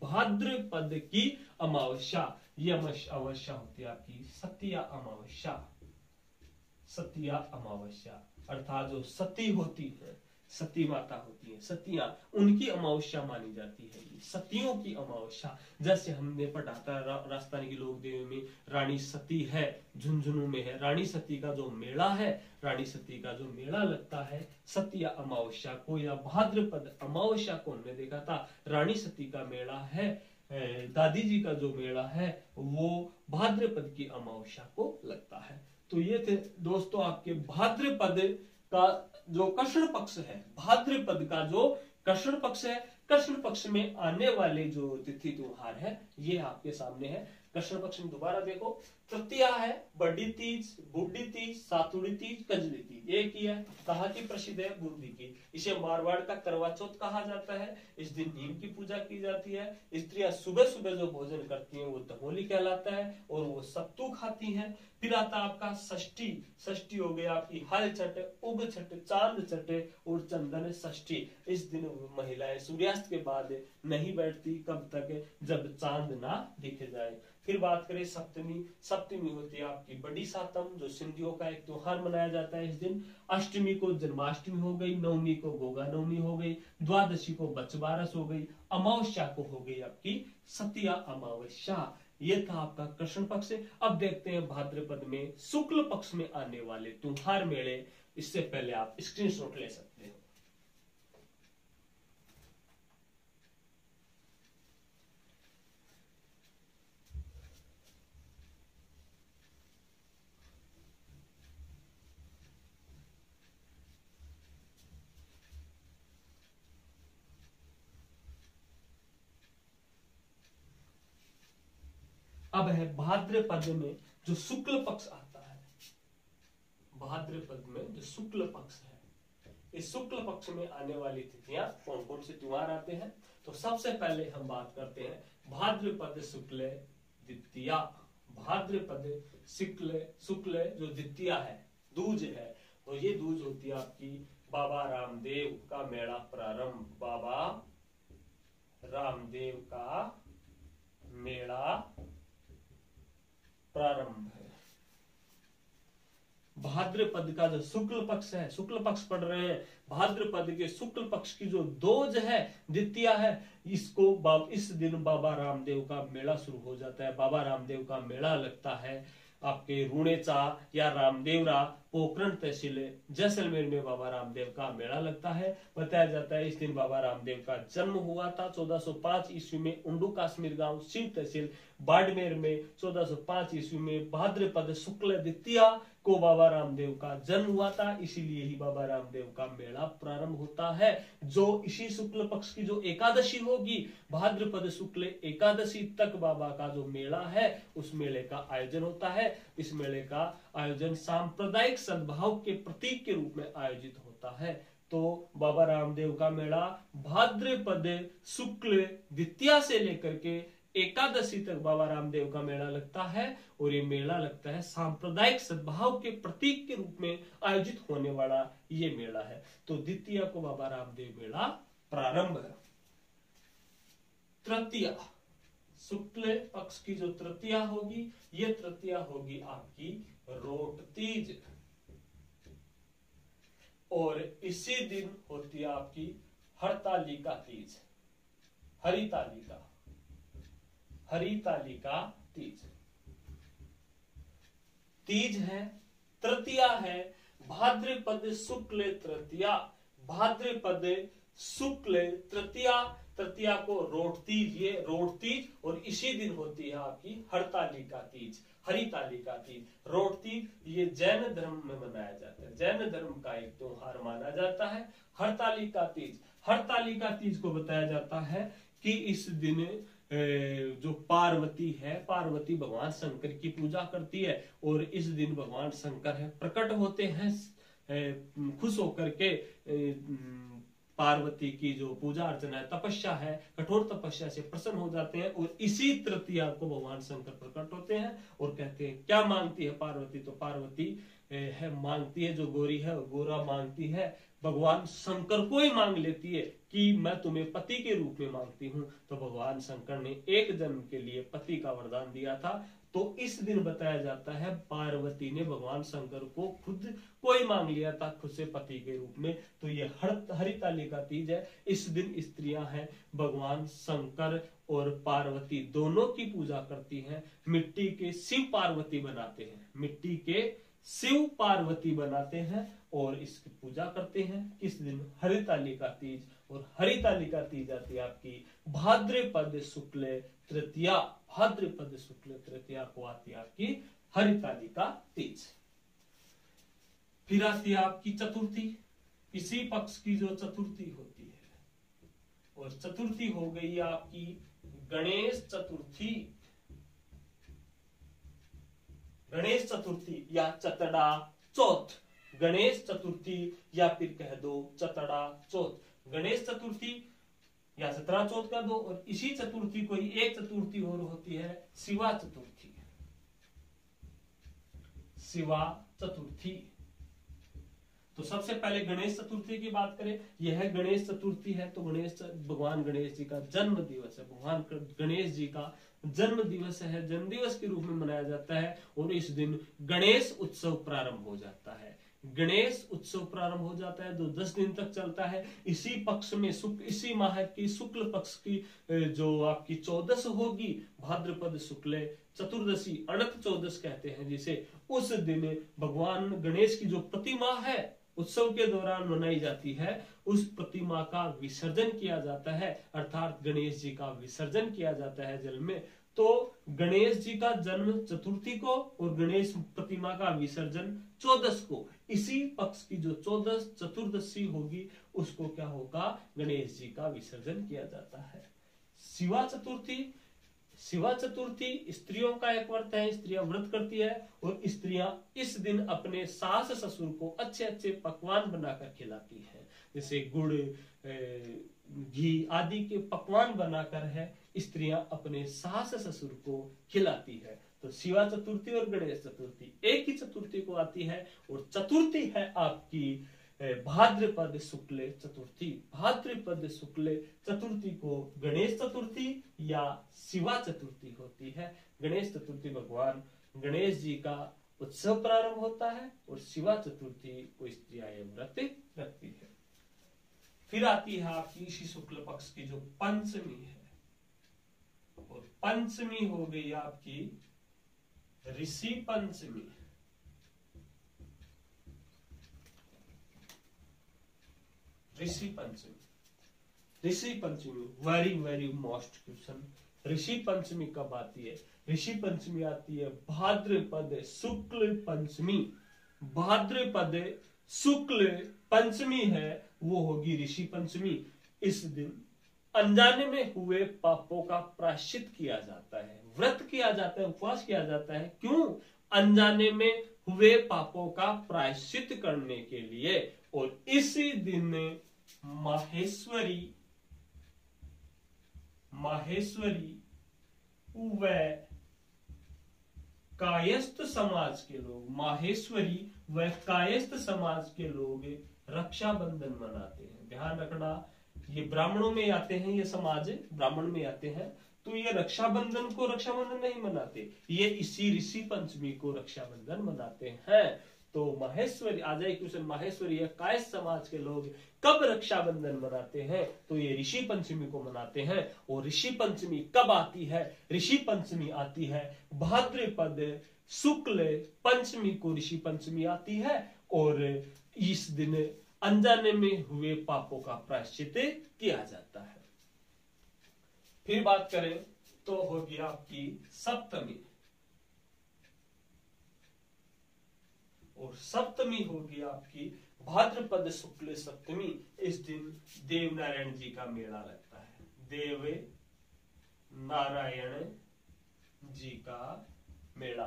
भाद्रपद की अमावस्या। ये अमावस्या होती है आपकी सतिया अमावस्या, सतिया अमावस्या, अर्थात जो सती होती है, सती माता होती है, सतियां, उनकी अमावस्या मानी जाती है, ये सतियों की अमावस्या। जैसे हमने पढ़ा था राजस्थान की लोक देवी में रानी सती है, झुंझुनू में है रानी सती का जो मेला है, रानी सती का जो मेला लगता है सतिया अमावस्या को, या भाद्रपद अमावस्या को हमने देखा था रानी सती का मेला है। दादी जी का जो मेला है वो भाद्रपद की अमावस्या को लगता है। तो ये थे दोस्तों आपके भाद्रपद का जो कृष्ण पक्ष है, भाद्रपद का जो कृष्ण पक्ष है, कृष्ण पक्ष में आने वाले जो तिथि त्योहार है ये आपके सामने है। कृष्ण पक्ष में दोबारा देखो, तृतीया है, बड़ी तीज, बूढ़ी तीज, सातुड़ी तीज, कंजली तीज। एक ही है, कहाँ की प्रसिद्ध है? बूंदी की। इसे मारवाड़ का करवा चौथ कहा जाता है। इस दिन नीम की पूजा की जाती है। स्त्रियां सुबह सुबह जो भोजन करती हैं वो दहोली कहलाता है, और वो सत्तू खाती हैं। फिर आता आपका षष्ठी, षष्ठी हो गई आपकी हल छठ, उग छठ, चांद छठ और चंदन षष्ठी। इस दिन महिलाएं सूर्यास्त के बाद नहीं बैठती, कब तक? जब चांद ना दिख जाए। फिर बात करें सप्तमी, सप्तमी होती है आपकी बड़ी सातम, जो सिंधियों का एक त्योहार मनाया जाता है इस दिन। अष्टमी को जन्माष्टमी हो गई, नवमी को गोगा नवमी हो गई, द्वादशी को बछबारस हो गई, अमावस्या को हो गई आपकी सतिया अमावस्या। ये था आपका कृष्ण पक्ष। अब देखते हैं भाद्रपद में शुक्ल पक्ष में आने वाले त्योहार मेले। इससे पहले आप स्क्रीनशॉट ले सकते हो। अब है भाद्रपद में जो शुक्ल पक्ष आता है, भाद्रपद में जो शुक्ल पक्ष है इस शुक्ल पक्ष में आने वाली तिथियां कौन कौन से त्योहार आते हैं। तो सबसे पहले हम बात करते हैं भाद्रपद शुक्ल द्वितीया। भाद्रपद शुक्ल जो द्वितीया है, दूज है, तो ये दूज होती है आपकी बाबा रामदेव का मेला प्रारंभ। बाबा रामदेव का मेला प्रारंभ है। भाद्रपद का जो शुक्ल पक्ष है, शुक्ल पक्ष पढ़ रहे हैं, भाद्रपद के शुक्ल पक्ष की जो दूज है, द्वितीया है, इस दिन बाबा रामदेव का मेला शुरू हो जाता है। बाबा रामदेव का मेला लगता है आपके रूणेचा या रामदेवरा, पोखरण तहसील जैसलमेर में बाबा रामदेव का मेला लगता है। बताया जाता है इस दिन बाबा रामदेव का जन्म हुआ था 1405 ईस्वी में उंडू काश्मीर गांव शिव तहसील बाड़मेर में। 1405 ईस्वी में भाद्रपद शुक्ल द्वितीया को बाबा रामदेव का जन्म हुआ था, इसीलिए ही बाबा रामदेव का मेला प्रारंभ होता है। जो इसी शुक्ल पक्ष की जो एकादशी होगी, भाद्रपद शुक्ल एकादशी तक बाबा का जो मेला है उस मेले का आयोजन होता है। इस मेले का आयोजन सांप्रदायिक सद्भाव के प्रतीक के रूप में आयोजित होता है। तो बाबा रामदेव का मेला भाद्रपद शुक्ल द्वितीया से लेकर के एकादशी तक बाबा रामदेव का मेला लगता है, और ये मेला लगता है सांप्रदायिक सद्भाव के प्रतीक के रूप में आयोजित होने वाला ये मेला है। तो द्वितीया को बाबा रामदेव मेला प्रारंभ है। तृतीया, शुक्ल पक्ष की जो तृतीया होगी, ये तृतीया होगी आपकी रोट तीज, और इसी दिन होती है आपकी हरतालिका तीज। हरितालिका तीज, तीज है, तृतीया है, भाद्रपद शुक्ल तृतीया। भाद्रपद शुक्ल तृतीया, तृतीया को रोट तीज, ये रोट तीज, और इसी दिन होती है आपकी हरतालिका तीज, हरितालिका तीज। रोट तीज ये जैन धर्म में मनाया जाता है, जैन धर्म का एक त्योहार माना जाता है हरतालिका तीज। हरतालिका तीज को बताया जाता है कि इस दिन जो पार्वती है, पार्वती भगवान शंकर की पूजा करती है, और इस दिन भगवान शंकर है प्रकट होते हैं, खुश होकर के पार्वती की जो पूजा अर्चना है, तपस्या है, कठोर तपस्या से प्रसन्न हो जाते हैं, और इसी तृतीया को भगवान शंकर प्रकट होते हैं और कहते हैं क्या मांगती है पार्वती। तो पार्वती है मांगती है, जो गौरी है गोरा मांगती है, भगवान शंकर को ही मांग लेती है कि मैं तुम्हें पति के रूप में मांगती हूँ। तो भगवान शंकर ने एक जन्म के लिए पति का वरदान दिया था। तो इस दिन बताया जाता है पार्वती ने भगवान शंकर को खुद को ही मांग लिया था, खुद से पति के रूप में। तो ये हरितालिका तीज है। इस दिन स्त्रियां हैं भगवान शंकर और पार्वती दोनों की पूजा करती हैं। मिट्टी के शिव पार्वती बनाते हैं, मिट्टी के शिव पार्वती बनाते हैं और इसकी पूजा करते हैं। किस दिन? हरितालिका तीज। और हरितालिका तीज आती है आपकी भाद्रपद शुक्ल तृतीया। भाद्रपद शुक्ल तृतीया को आती है आपकी हरितालिका तीज। फिर आती है आपकी चतुर्थी। इसी पक्ष की जो चतुर्थी होती है, और चतुर्थी हो गई आपकी गणेश चतुर्थी। गणेश चतुर्थी या चतड़ा चौथ, गणेश चतुर्थी या फिर कह दो चतड़ा चौथ। गणेश चतुर्थी या चतड़ा चौथ का दो, और इसी चतुर्थी को ही एक चतुर्थी और होती है शिवा चतुर्थी। शिवा चतुर्थी। तो सबसे पहले गणेश चतुर्थी की बात करें, यह गणेश चतुर्थी है तो भगवान गणेश जी का जन्म दिवस है। भगवान गणेश जी का जन्म दिवस है, जन्म दिवस के रूप में मनाया जाता है। और इस दिन गणेश उत्सव प्रारंभ हो जाता है। गणेश उत्सव प्रारंभ हो जाता है जो 10 दिन तक चलता है। इसी पक्ष में इसी माह की शुक्ल पक्ष की जो आपकी चौदस होगी, भाद्रपद शुक्ल चतुर्दशी, अनंत चौदस कहते हैं जिसे, उस दिन भगवान गणेश की जो प्रतिमा है उत्सव के दौरान मनाई जाती है, उस प्रतिमा का विसर्जन किया जाता है, अर्थात गणेश जी का विसर्जन किया जाता है जल में। तो गणेश जी का जन्म चतुर्थी को और गणेश प्रतिमा का विसर्जन चौदस को। इसी पक्ष की जो चौदस चतुर्दशी होगी उसको क्या होगा? गणेश जी का विसर्जन किया जाता है। शिवा चतुर्थी, शिवा चतुर्थी स्त्रियों का एक व्रत है, स्त्रियां व्रत करती है और स्त्रियां इस दिन अपने सास ससुर को अच्छे अच्छे पकवान बनाकर खिलाती हैं, जैसे गुड़ घी आदि के पकवान बनाकर है स्त्रियां अपने सास ससुर को खिलाती है। तो शिवा चतुर्थी और गणेश चतुर्थी एक ही चतुर्थी को आती है और चतुर्थी है आपकी भाद्रपद शुक्ल चतुर्थी। भाद्रपद शुक्ल चतुर्थी को गणेश चतुर्थी या शिवा चतुर्थी होती है। गणेश चतुर्थी भगवान गणेश जी का उत्सव प्रारंभ होता है और शिवा चतुर्थी को स्त्रियां व्रत रखती है। फिर आती है आपकी इसी शुक्ल पक्ष की जो पंचमी है, और पंचमी हो गई आपकी Rishi Panchami. Rishi Panchami, Rishi Panchami very very most question. Rishi Panchami कब आती है? ऋषि पंचमी आती है भाद्रपद शुक्ल पंचमी। भाद्रपद शुक्ल पंचमी है वो होगी ऋषि पंचमी। इस दिन अनजाने में हुए पापों का प्रायश्चित किया जाता है, व्रत किया जाता है, उपवास किया जाता है। क्यों? अनजाने में हुए पापों का प्रायश्चित करने के लिए। और इसी दिन माहेश्वरी व कायस्थ समाज के लोग, माहेश्वरी व कायस्थ समाज के लोग रक्षाबंधन मनाते हैं। ध्यान रखना, ये ब्राह्मणों में आते हैं, ये समाज ब्राह्मण में आते हैं, तो ये रक्षाबंधन को रक्षाबंधन नहीं मनाते, ये इसी ऋषि पंचमी को रक्षाबंधन मनाते हैं। तो माहेश्वरी आ जाए क्वेश्चन, माहेश्वरी या कायस्थ समाज के लोग कब रक्षाबंधन मनाते हैं? तो ये ऋषि पंचमी को मनाते हैं। और ऋषि पंचमी कब आती है? ऋषि पंचमी आती है भाद्रपद शुक्ल पंचमी को ऋषि पंचमी आती है। और इस दिन अनजाने में हुए पापों का प्रायश्चित किया जाता है। फिर बात करें तो होगी आपकी सप्तमी, और सप्तमी होगी आपकी भाद्रपद शुक्ल सप्तमी। इस दिन देव नारायण जी का मेला लगता है। देव नारायण जी का मेला,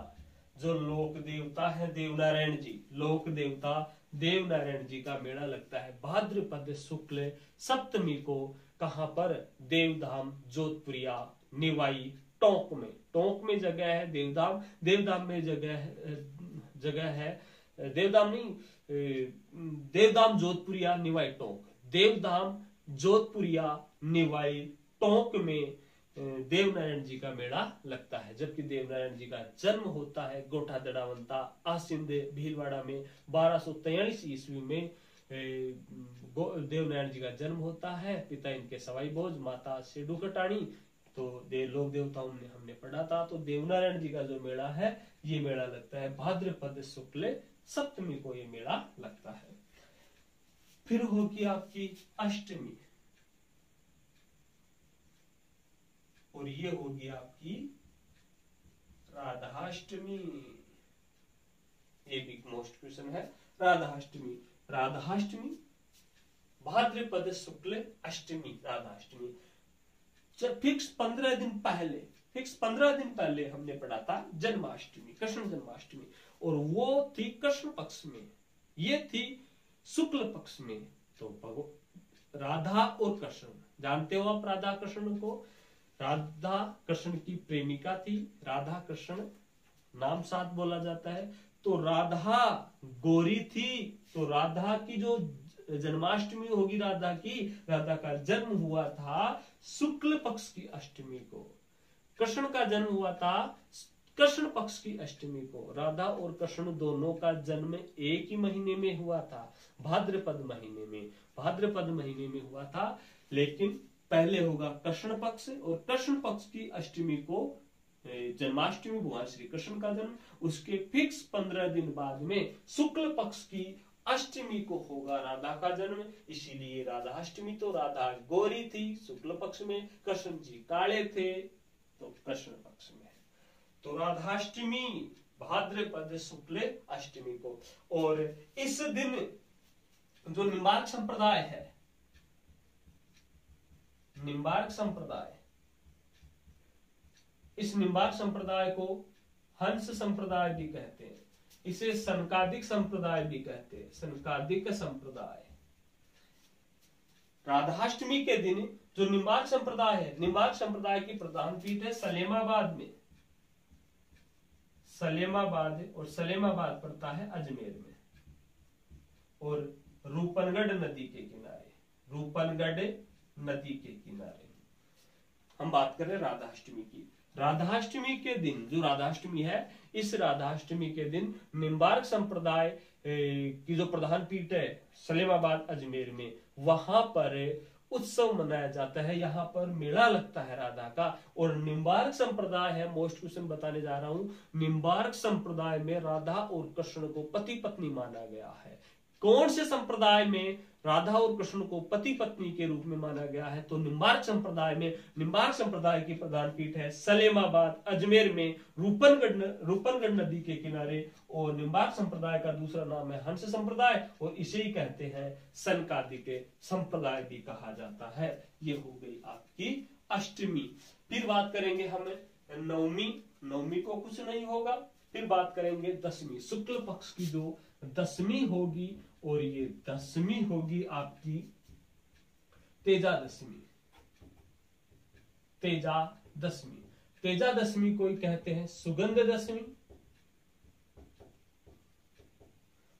जो लोक देवता है देव नारायण जी, लोक देवता देव नारायण जी का मेला लगता है भाद्रपद शुक्ल सप्तमी को। कहां पर? देवधाम जोधपुरिया निवाई टोंक में। टोंक में जगह है देवधाम, देवधाम में जगह है देवधाम नहीं, देवधाम जोधपुरिया निवाई टोंक। देवधाम जोधपुरिया निवाई टोंक में देवनारायण जी का मेला लगता है। जबकि देवनारायण जी का जन्म होता है गोठा दड़ावंता आसिंद भीलवाड़ा में 1243 ईस्वी में देवनारायण जी का जन्म होता है। पिता इनके सवाई भोज, माता शेडू कटाणी। तो लोक देवताओं ने हमने पढ़ा था। तो देवनारायण जी का जो मेला है ये मेला लगता है भाद्रपद शुक्ल सप्तमी को, ये मेला लगता है। फिर होगी आपकी अष्टमी, और ये होगी आपकी राधाष्टमी। ये भी मोस्ट क्वेश्चन है, राधाष्टमी। राधाष्टमी भाद्रपद शुक्ल अष्टमी, राधाष्टमी। फिक्स 15 दिन पहले, फिक्स 15 दिन पहले हमने पढ़ा था जन्माष्टमी, कृष्ण जन्माष्टमी, और वो थी कृष्ण पक्ष में, ये थी शुक्ल पक्ष में। तो राधा और कृष्ण, जानते हो आप राधा कृष्ण को? राधा कृष्ण की प्रेमिका थी, राधा कृष्ण नाम साथ बोला जाता है। तो राधा गोरी थी, तो राधा की जो जन्माष्टमी होगी राधा की, राधा का जन्म हुआ था शुक्ल पक्ष की अष्टमी को। कृष्ण का जन्म हुआ था कृष्ण पक्ष की अष्टमी को। राधा और कृष्ण दोनों का जन्म एक ही महीने में हुआ था, भाद्रपद महीने में, भाद्रपद महीने में हुआ था। लेकिन पहले होगा कृष्ण पक्ष, और कृष्ण पक्ष की अष्टमी को जन्माष्टमी भगवान श्री कृष्ण का जन्म, उसके फिक्स 15 दिन बाद में शुक्ल पक्ष की अष्टमी को होगा राधा का जन्म। इसीलिए राधा अष्टमी। तो राधा गोरी थी शुक्ल पक्ष में, कृष्ण जी काले थे तो कृष्ण पक्ष में। तो राधाष्टमी भाद्रपद शुक्ल अष्टमी को। और इस दिन जो निम्बार्क संप्रदाय है, निम्बार्क संप्रदाय इस निम्बार्क संप्रदाय को हंस संप्रदाय भी कहते हैं, इसे सनकादिक संप्रदाय भी कहते हैं, सनकादिक संप्रदाय। राधाष्टमी के दिन जो निम्बार्क संप्रदाय है, निम्बार्क संप्रदाय की प्रधान पीठ है सलेमाबाद में, सलेमाबाद, और सलेमाबाद पड़ता है अजमेर में, और रूपनगढ़ नदी के किनारे, रूपनगढ़ नदी के किनारे। हम बात करें राधाष्टमी की। राधाष्टमी के दिन, जो राधाष्टमी है, इस राधाष्टमी के दिन निम्बार्क संप्रदाय की जो प्रधान पीठ है सलेमाबाद अजमेर में, वहां पर उत्सव मनाया जाता है, यहाँ पर मेला लगता है राधा का। और निम्बार्क संप्रदाय है, मोस्ट क्वेश्चन बताने जा रहा हूं, निम्बार्क संप्रदाय में राधा और कृष्ण को पति पत्नी माना गया है। कौन से संप्रदाय में राधा और कृष्ण को पति पत्नी के रूप में माना गया है? तो निम्बार्क संप्रदाय में। निम्बार्क संप्रदाय की प्रधान पीठ है सलेमाबाद अजमेर में, रूपनगढ़ नदी के किनारे। और निम्बार्क संप्रदाय का दूसरा नाम है हंस संप्रदाय, और इसे ही कहते हैं सनकादिक संप्रदाय भी कहा जाता है। ये हो गई आपकी अष्टमी। फिर बात करेंगे हम नवमी। नवमी को कुछ नहीं होगा। फिर बात करेंगे दसवीं, शुक्ल पक्ष की जो दसवीं होगी, और ये दसवीं होगी आपकी तेजादशमी। तेजादशमी, तेजादशमी को कहते हैं सुगंध दशमी,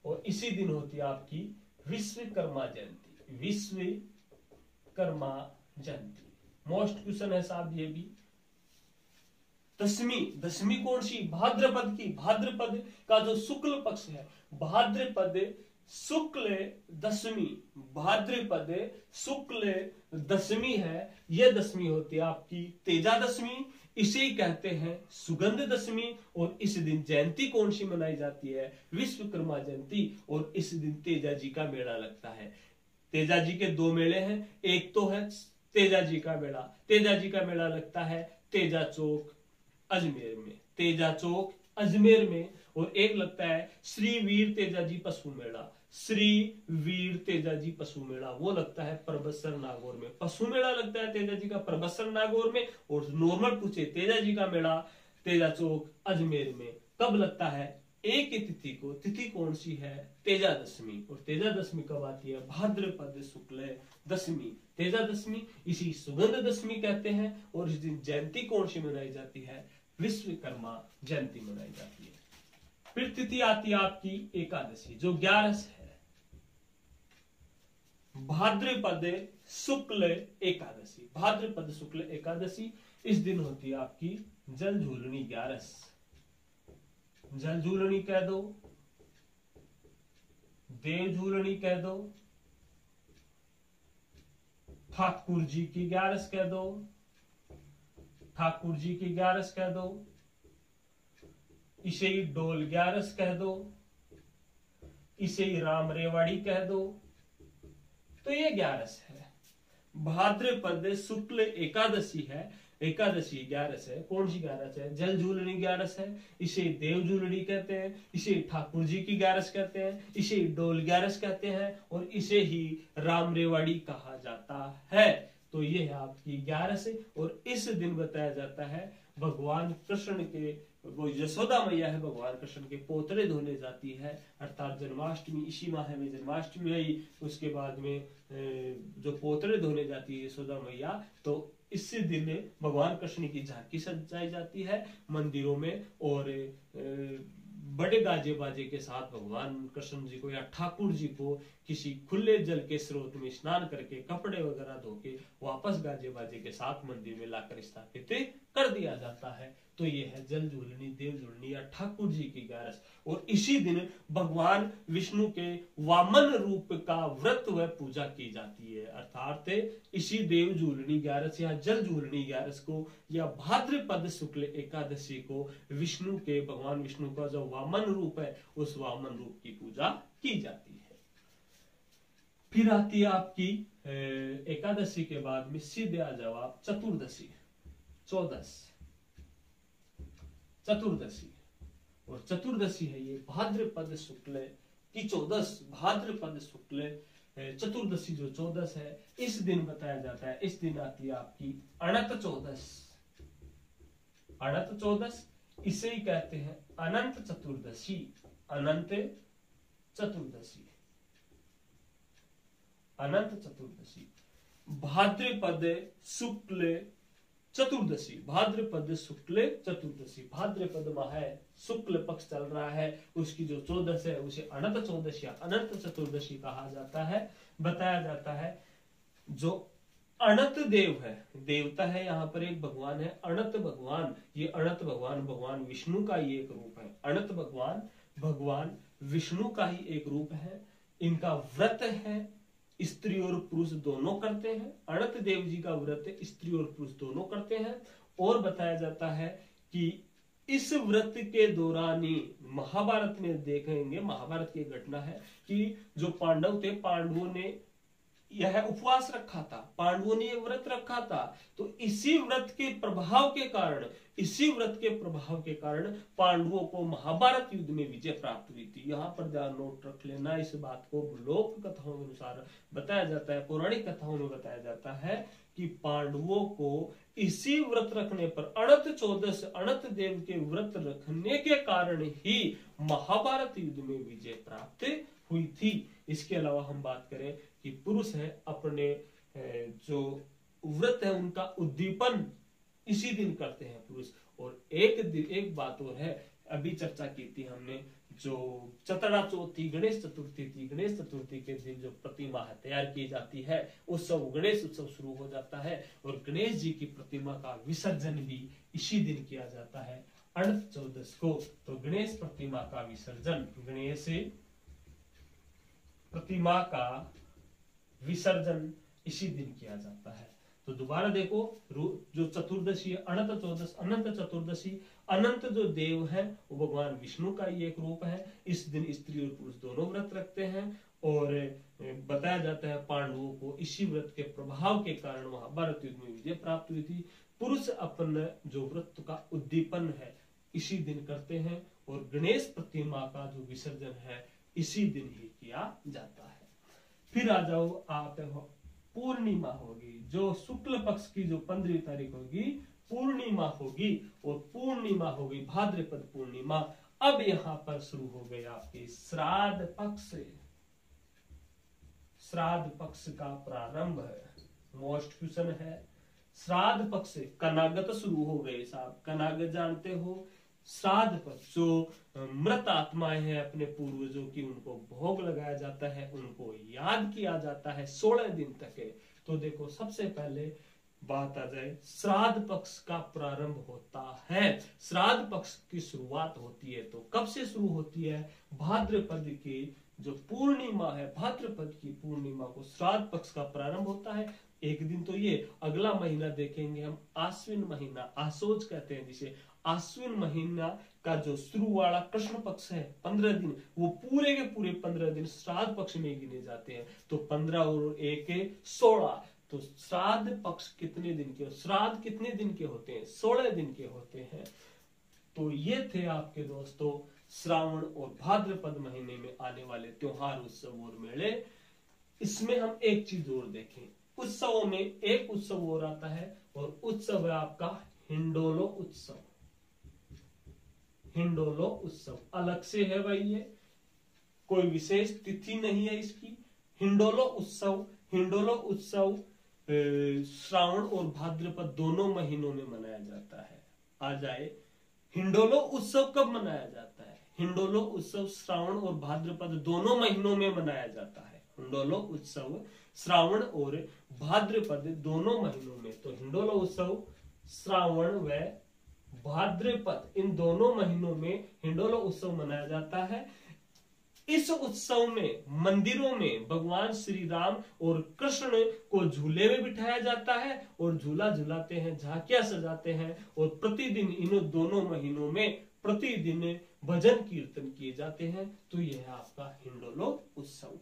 और इसी दिन होती है आपकी विश्वकर्मा जयंती। विश्वकर्मा जयंती मोस्ट क्वेश्चन है साहब ये भी। दसवीं, दसवीं कौन सी? भाद्रपद की। भाद्रपद का जो शुक्ल पक्ष है, भाद्रपद शुक्ल दशमी, भाद्रपद शुक्ल दशमी है, यह दशमी होती है आपकी तेजादशमी। इसे ही कहते हैं सुगंध दशमी। और इस दिन जयंती कौन सी मनाई जाती है? विश्वकर्मा जयंती। और इस दिन तेजा जी का मेला लगता है। तेजा जी के दो मेले हैं, एक तो है तेजा जी का मेला। तेजा जी का मेला लगता है तेजा चौक अजमेर में, तेजा चौक अजमेर में। और एक लगता है श्री वीर तेजा जी पशु मेला, श्री वीर तेजा जी पशु मेला, वो लगता है परबत्सर नागौर में। पशु मेला लगता है तेजा जी का परबत्सर नागौर में। और नॉर्मल पूछे तेजा जी का मेला तेजा चौक अजमेर में कब लगता है? एक ही तिथि को। तिथि कौन सी है? तेजादशमी। और तेजादशमी कब आती है? भाद्रपद शुक्ल दशमी, तेजादशमी। इसी सुगंध दशमी कहते हैं। और इस दिन जयंती कौन सी मनाई जाती है? विश्वकर्मा जयंती मनाई जाती है। फिर तिथि आती है आपकी एकादशी, जो 11 है, भाद्रपद शुक्ल एकादशी। भाद्रपद शुक्ल एकादशी, इस दिन होती है आपकी जल झूलनी 11। जल झूलनी कह दो, देव झूलनी कह दो, ठाकुर जी की 11 कह दो, ठाकुर जी की 11 कह दो, इसे ही डोल 11 कह दो, इसे ही राम रेवाड़ी कह दो। तो ये 11 है। भाद्रपद शुक्ल एकादशी है, एकादशी 11 है। कौन सी 11 है? जल झूलनी 11 है। इसे देव झूलनी कहते हैं, इसे ठाकुर जी की 11 कहते हैं, इसे डोल 11 कहते हैं, और इसे ही राम रेवाड़ी कहा जाता है। तो ये है आपकी 11। और इस दिन बताया जाता है भगवान कृष्ण के, वो यशोदा मैया है, भगवान कृष्ण के पोतरे धोने जाती है, अर्थात जन्माष्टमी इसी माह में जन्माष्टमी आई। उसके बाद में जो पोतरे धोने जाती है यशोदा मैया, तो इसी दिन भगवान कृष्ण की झांकी सजाई जाती है मंदिरों में। और बड़े गाजे बाजे के साथ भगवान कृष्ण जी को या ठाकुर जी को किसी खुले जल के स्रोत में स्नान करके कपड़े वगैरह धो के वापस गाजे बाजे के साथ मंदिर में लाकर स्थापित कर दिया जाता है। तो ये है जल झूलनी, देव झूलनी या ठाकुर जी की 11। और इसी दिन भगवान विष्णु के वामन रूप का व्रत व पूजा की जाती है। अर्थात इसी देव झूलनी 11 या जल झूलनी 11 को या भाद्रपद शुक्ल एकादशी को विष्णु के, भगवान विष्णु का जो वामन रूप है, उस वामन रूप की पूजा की जाती है। फिर आती है आपकी एकादशी के बाद में सीधे आ जाओ आप चतुर्दशी, 14 चतुर्दशी। और चतुर्दशी है ये भाद्रपद शुक्ल की 14, भाद्रपद शुक्ल चतुर्दशी जो 14 है, इस दिन बताया जाता है, इस दिन आती है आपकी अनंत 14। अनंत चौदस, इसे ही कहते हैं अनंत चतुर्दशी। अनंत चतुर्दशी, अनंत चतुर्दशी। भाद्रपद शुक्ल चतुर्दशी, भाद्रपद शुक्ल चतुर्दशी। भाद्रपद माह है, शुक्ल पक्ष चल रहा है, उसकी जो चौदस है उसे अनंत चौदश या अनंत चतुर्दशी कहा जाता है। बताया जाता है जो अनंत देव है, देवता है, यहाँ पर एक भगवान है अनंत भगवान। ये अनंत भगवान भगवान विष्णु का ही एक रूप है। अनंत भगवान भगवान विष्णु का ही एक रूप है। इनका व्रत है, स्त्री और पुरुष दोनों करते हैं। अनंत देव जी का व्रत स्त्री और पुरुष दोनों करते हैं। और बताया जाता है कि इस व्रत के दौरान ही महाभारत में देखेंगे, महाभारत की घटना है कि जो पांडव थे, पांडवों ने यह उपवास रखा था, पांडवों ने यह व्रत रखा था। तो इसी व्रत के प्रभाव के कारण, इसी व्रत के प्रभाव के कारण पांडवों को महाभारत युद्ध में विजय प्राप्त हुई थी। यहाँ पर ध्यान नोट रख लेना, इस बात को लोक कथाओं के अनुसार बताया जाता है, पौराणिक कथाओं में बताया जाता है कि पांडवों को इसी व्रत रखने पर, अनंत चौदस अनंत देव के व्रत रखने के कारण ही महाभारत युद्ध में विजय प्राप्त हुई थी। इसके अलावा हम बात करें कि पुरुष है, अपने जो व्रत है उनका उद्दीपन इसी दिन करते हैं पुरुष। और एक बात और है, अभी चर्चा की थी हमने, जो चतरा चौथी गणेश चतुर्थी थी, गणेश चतुर्थी के दिन जो प्रतिमा तैयार की जाती है, उत्सव गणेश उत्सव शुरू हो जाता है और गणेश जी की प्रतिमा का विसर्जन भी इसी दिन किया जाता है, अनंत चौदस को। तो गणेश प्रतिमा का विसर्जन, गणेश प्रतिमा का विसर्जन इसी दिन किया जाता है। तो दोबारा देखो, जो चतुर्दशी है अनंत चौदस, अनंत चतुर्दशी, अनंत जो देव है वो भगवान विष्णु का ही एक रूप है। इस दिन स्त्री और पुरुष दोनों व्रत रखते हैं। और बताया जाता है पांडवों को इसी व्रत के प्रभाव के कारण महाभारत युद्ध में विजय प्राप्त हुई थी। पुरुष अपन जो व्रत का उद्दीपन है इसी दिन करते हैं और गणेश प्रतिमा का जो विसर्जन है इसी दिन ही किया जाता है। फिर आ जाओ आप, पूर्णिमा होगी, जो शुक्ल पक्ष की जो 15 तारीख होगी पूर्णिमा होगी, और पूर्णिमा होगी भाद्रपद पूर्णिमा। अब यहाँ पर शुरू हो गए आपके श्राद्ध पक्ष, श्राद्ध पक्ष का प्रारंभ है। मोस्ट क्वेश्चन है, श्राद्ध पक्ष कनागत शुरू हो गए साहब। कनागत जानते हो, श्राद्ध पक्ष जो मृत आत्माएं हैं अपने पूर्वजों की, उनको भोग लगाया जाता है, उनको याद किया जाता है 16 दिन तक है। तो देखो सबसे पहले बात आ जाए, श्राद्ध पक्ष का प्रारंभ होता है, श्राद्ध पक्ष की शुरुआत होती है। तो कब से शुरू होती है? भाद्रपद की जो पूर्णिमा है, भाद्रपद की पूर्णिमा को श्राद्ध पक्ष का प्रारंभ होता है। एक दिन तो ये, अगला महीना देखेंगे हम आश्विन महीना, आसोज कहते हैं जिसे, आश्विन महीना का जो शुरू वाला कृष्ण पक्ष है 15 दिन, वो पूरे के पूरे 15 दिन श्राद्ध पक्ष में गिने जाते हैं। तो 15 और 1 16, तो श्राद्ध पक्ष कितने दिन के, श्राद्ध कितने दिन के होते हैं? 16 दिन के होते हैं। तो ये थे आपके दोस्तों श्रावण और भाद्रपद महीने में आने वाले त्योहार, उत्सव और मेले। इसमें हम एक चीज और देखें, उत्सवों में एक उत्सव और आता है और उत्सव है आपका हिंडोलो उत्सव। हिंडोलो उत्सव अलग से है भाई, ये कोई विशेष तिथि नहीं है इसकी। हिंडोलो उत्सव, हिंडोलो उत्सव श्रावण और भाद्रपद दोनों महीनों में मनाया जाता है। आ जाए, हिंडोलो उत्सव कब मनाया जाता है? हिंडोलो उत्सव श्रावण और भाद्रपद दोनों महीनों में मनाया जाता है। हिंडोलो उत्सव श्रावण और भाद्रपद दोनों महीनों में। तो हिंडोलो उत्सव श्रावण व भाद्रपद इन दोनों महीनों में हिंडोलो उत्सव मनाया जाता है। इस उत्सव में मंदिरों में भगवान श्री राम और कृष्ण को झूले में बिठाया जाता है और झूला झुलाते हैं, झांकियां सजाते हैं और प्रतिदिन इन दोनों महीनों में प्रतिदिन भजन कीर्तन किए जाते हैं। तो यह आपका हिंडोलो उत्सव।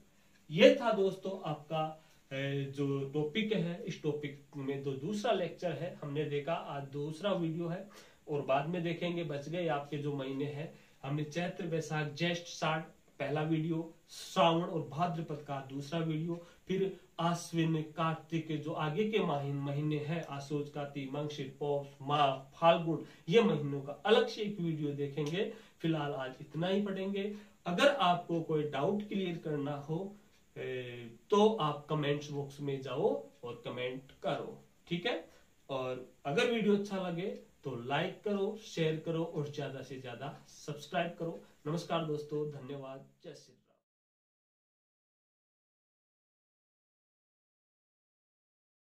यह था दोस्तों आपका जो टॉपिक है। इस टॉपिक में जो दूसरा लेक्चर है हमने देखा, आज दूसरा वीडियो है और बाद में देखेंगे। बच गए आपके जो महीने हैं, हमने चैत्र वैशाख ज्येष्ठ साठ पहला वीडियो, श्रावण और भाद्रपद का दूसरा वीडियो, फिर आश्विन, कार्तिक, जो आगे के महीने हैं, आशोज, कार्तिक, माघ, पौष, माघ, फाल्गुन, ये महीनों का अलग से एक वीडियो देखेंगे। फिलहाल आज इतना ही पढ़ेंगे। अगर आपको कोई डाउट क्लियर करना हो तो आप कमेंट्स बॉक्स में जाओ और कमेंट करो, ठीक है। और अगर वीडियो अच्छा लगे तो लाइक करो, शेयर करो और ज्यादा से ज्यादा सब्सक्राइब करो। नमस्कार दोस्तों, धन्यवाद, जय श्री राम।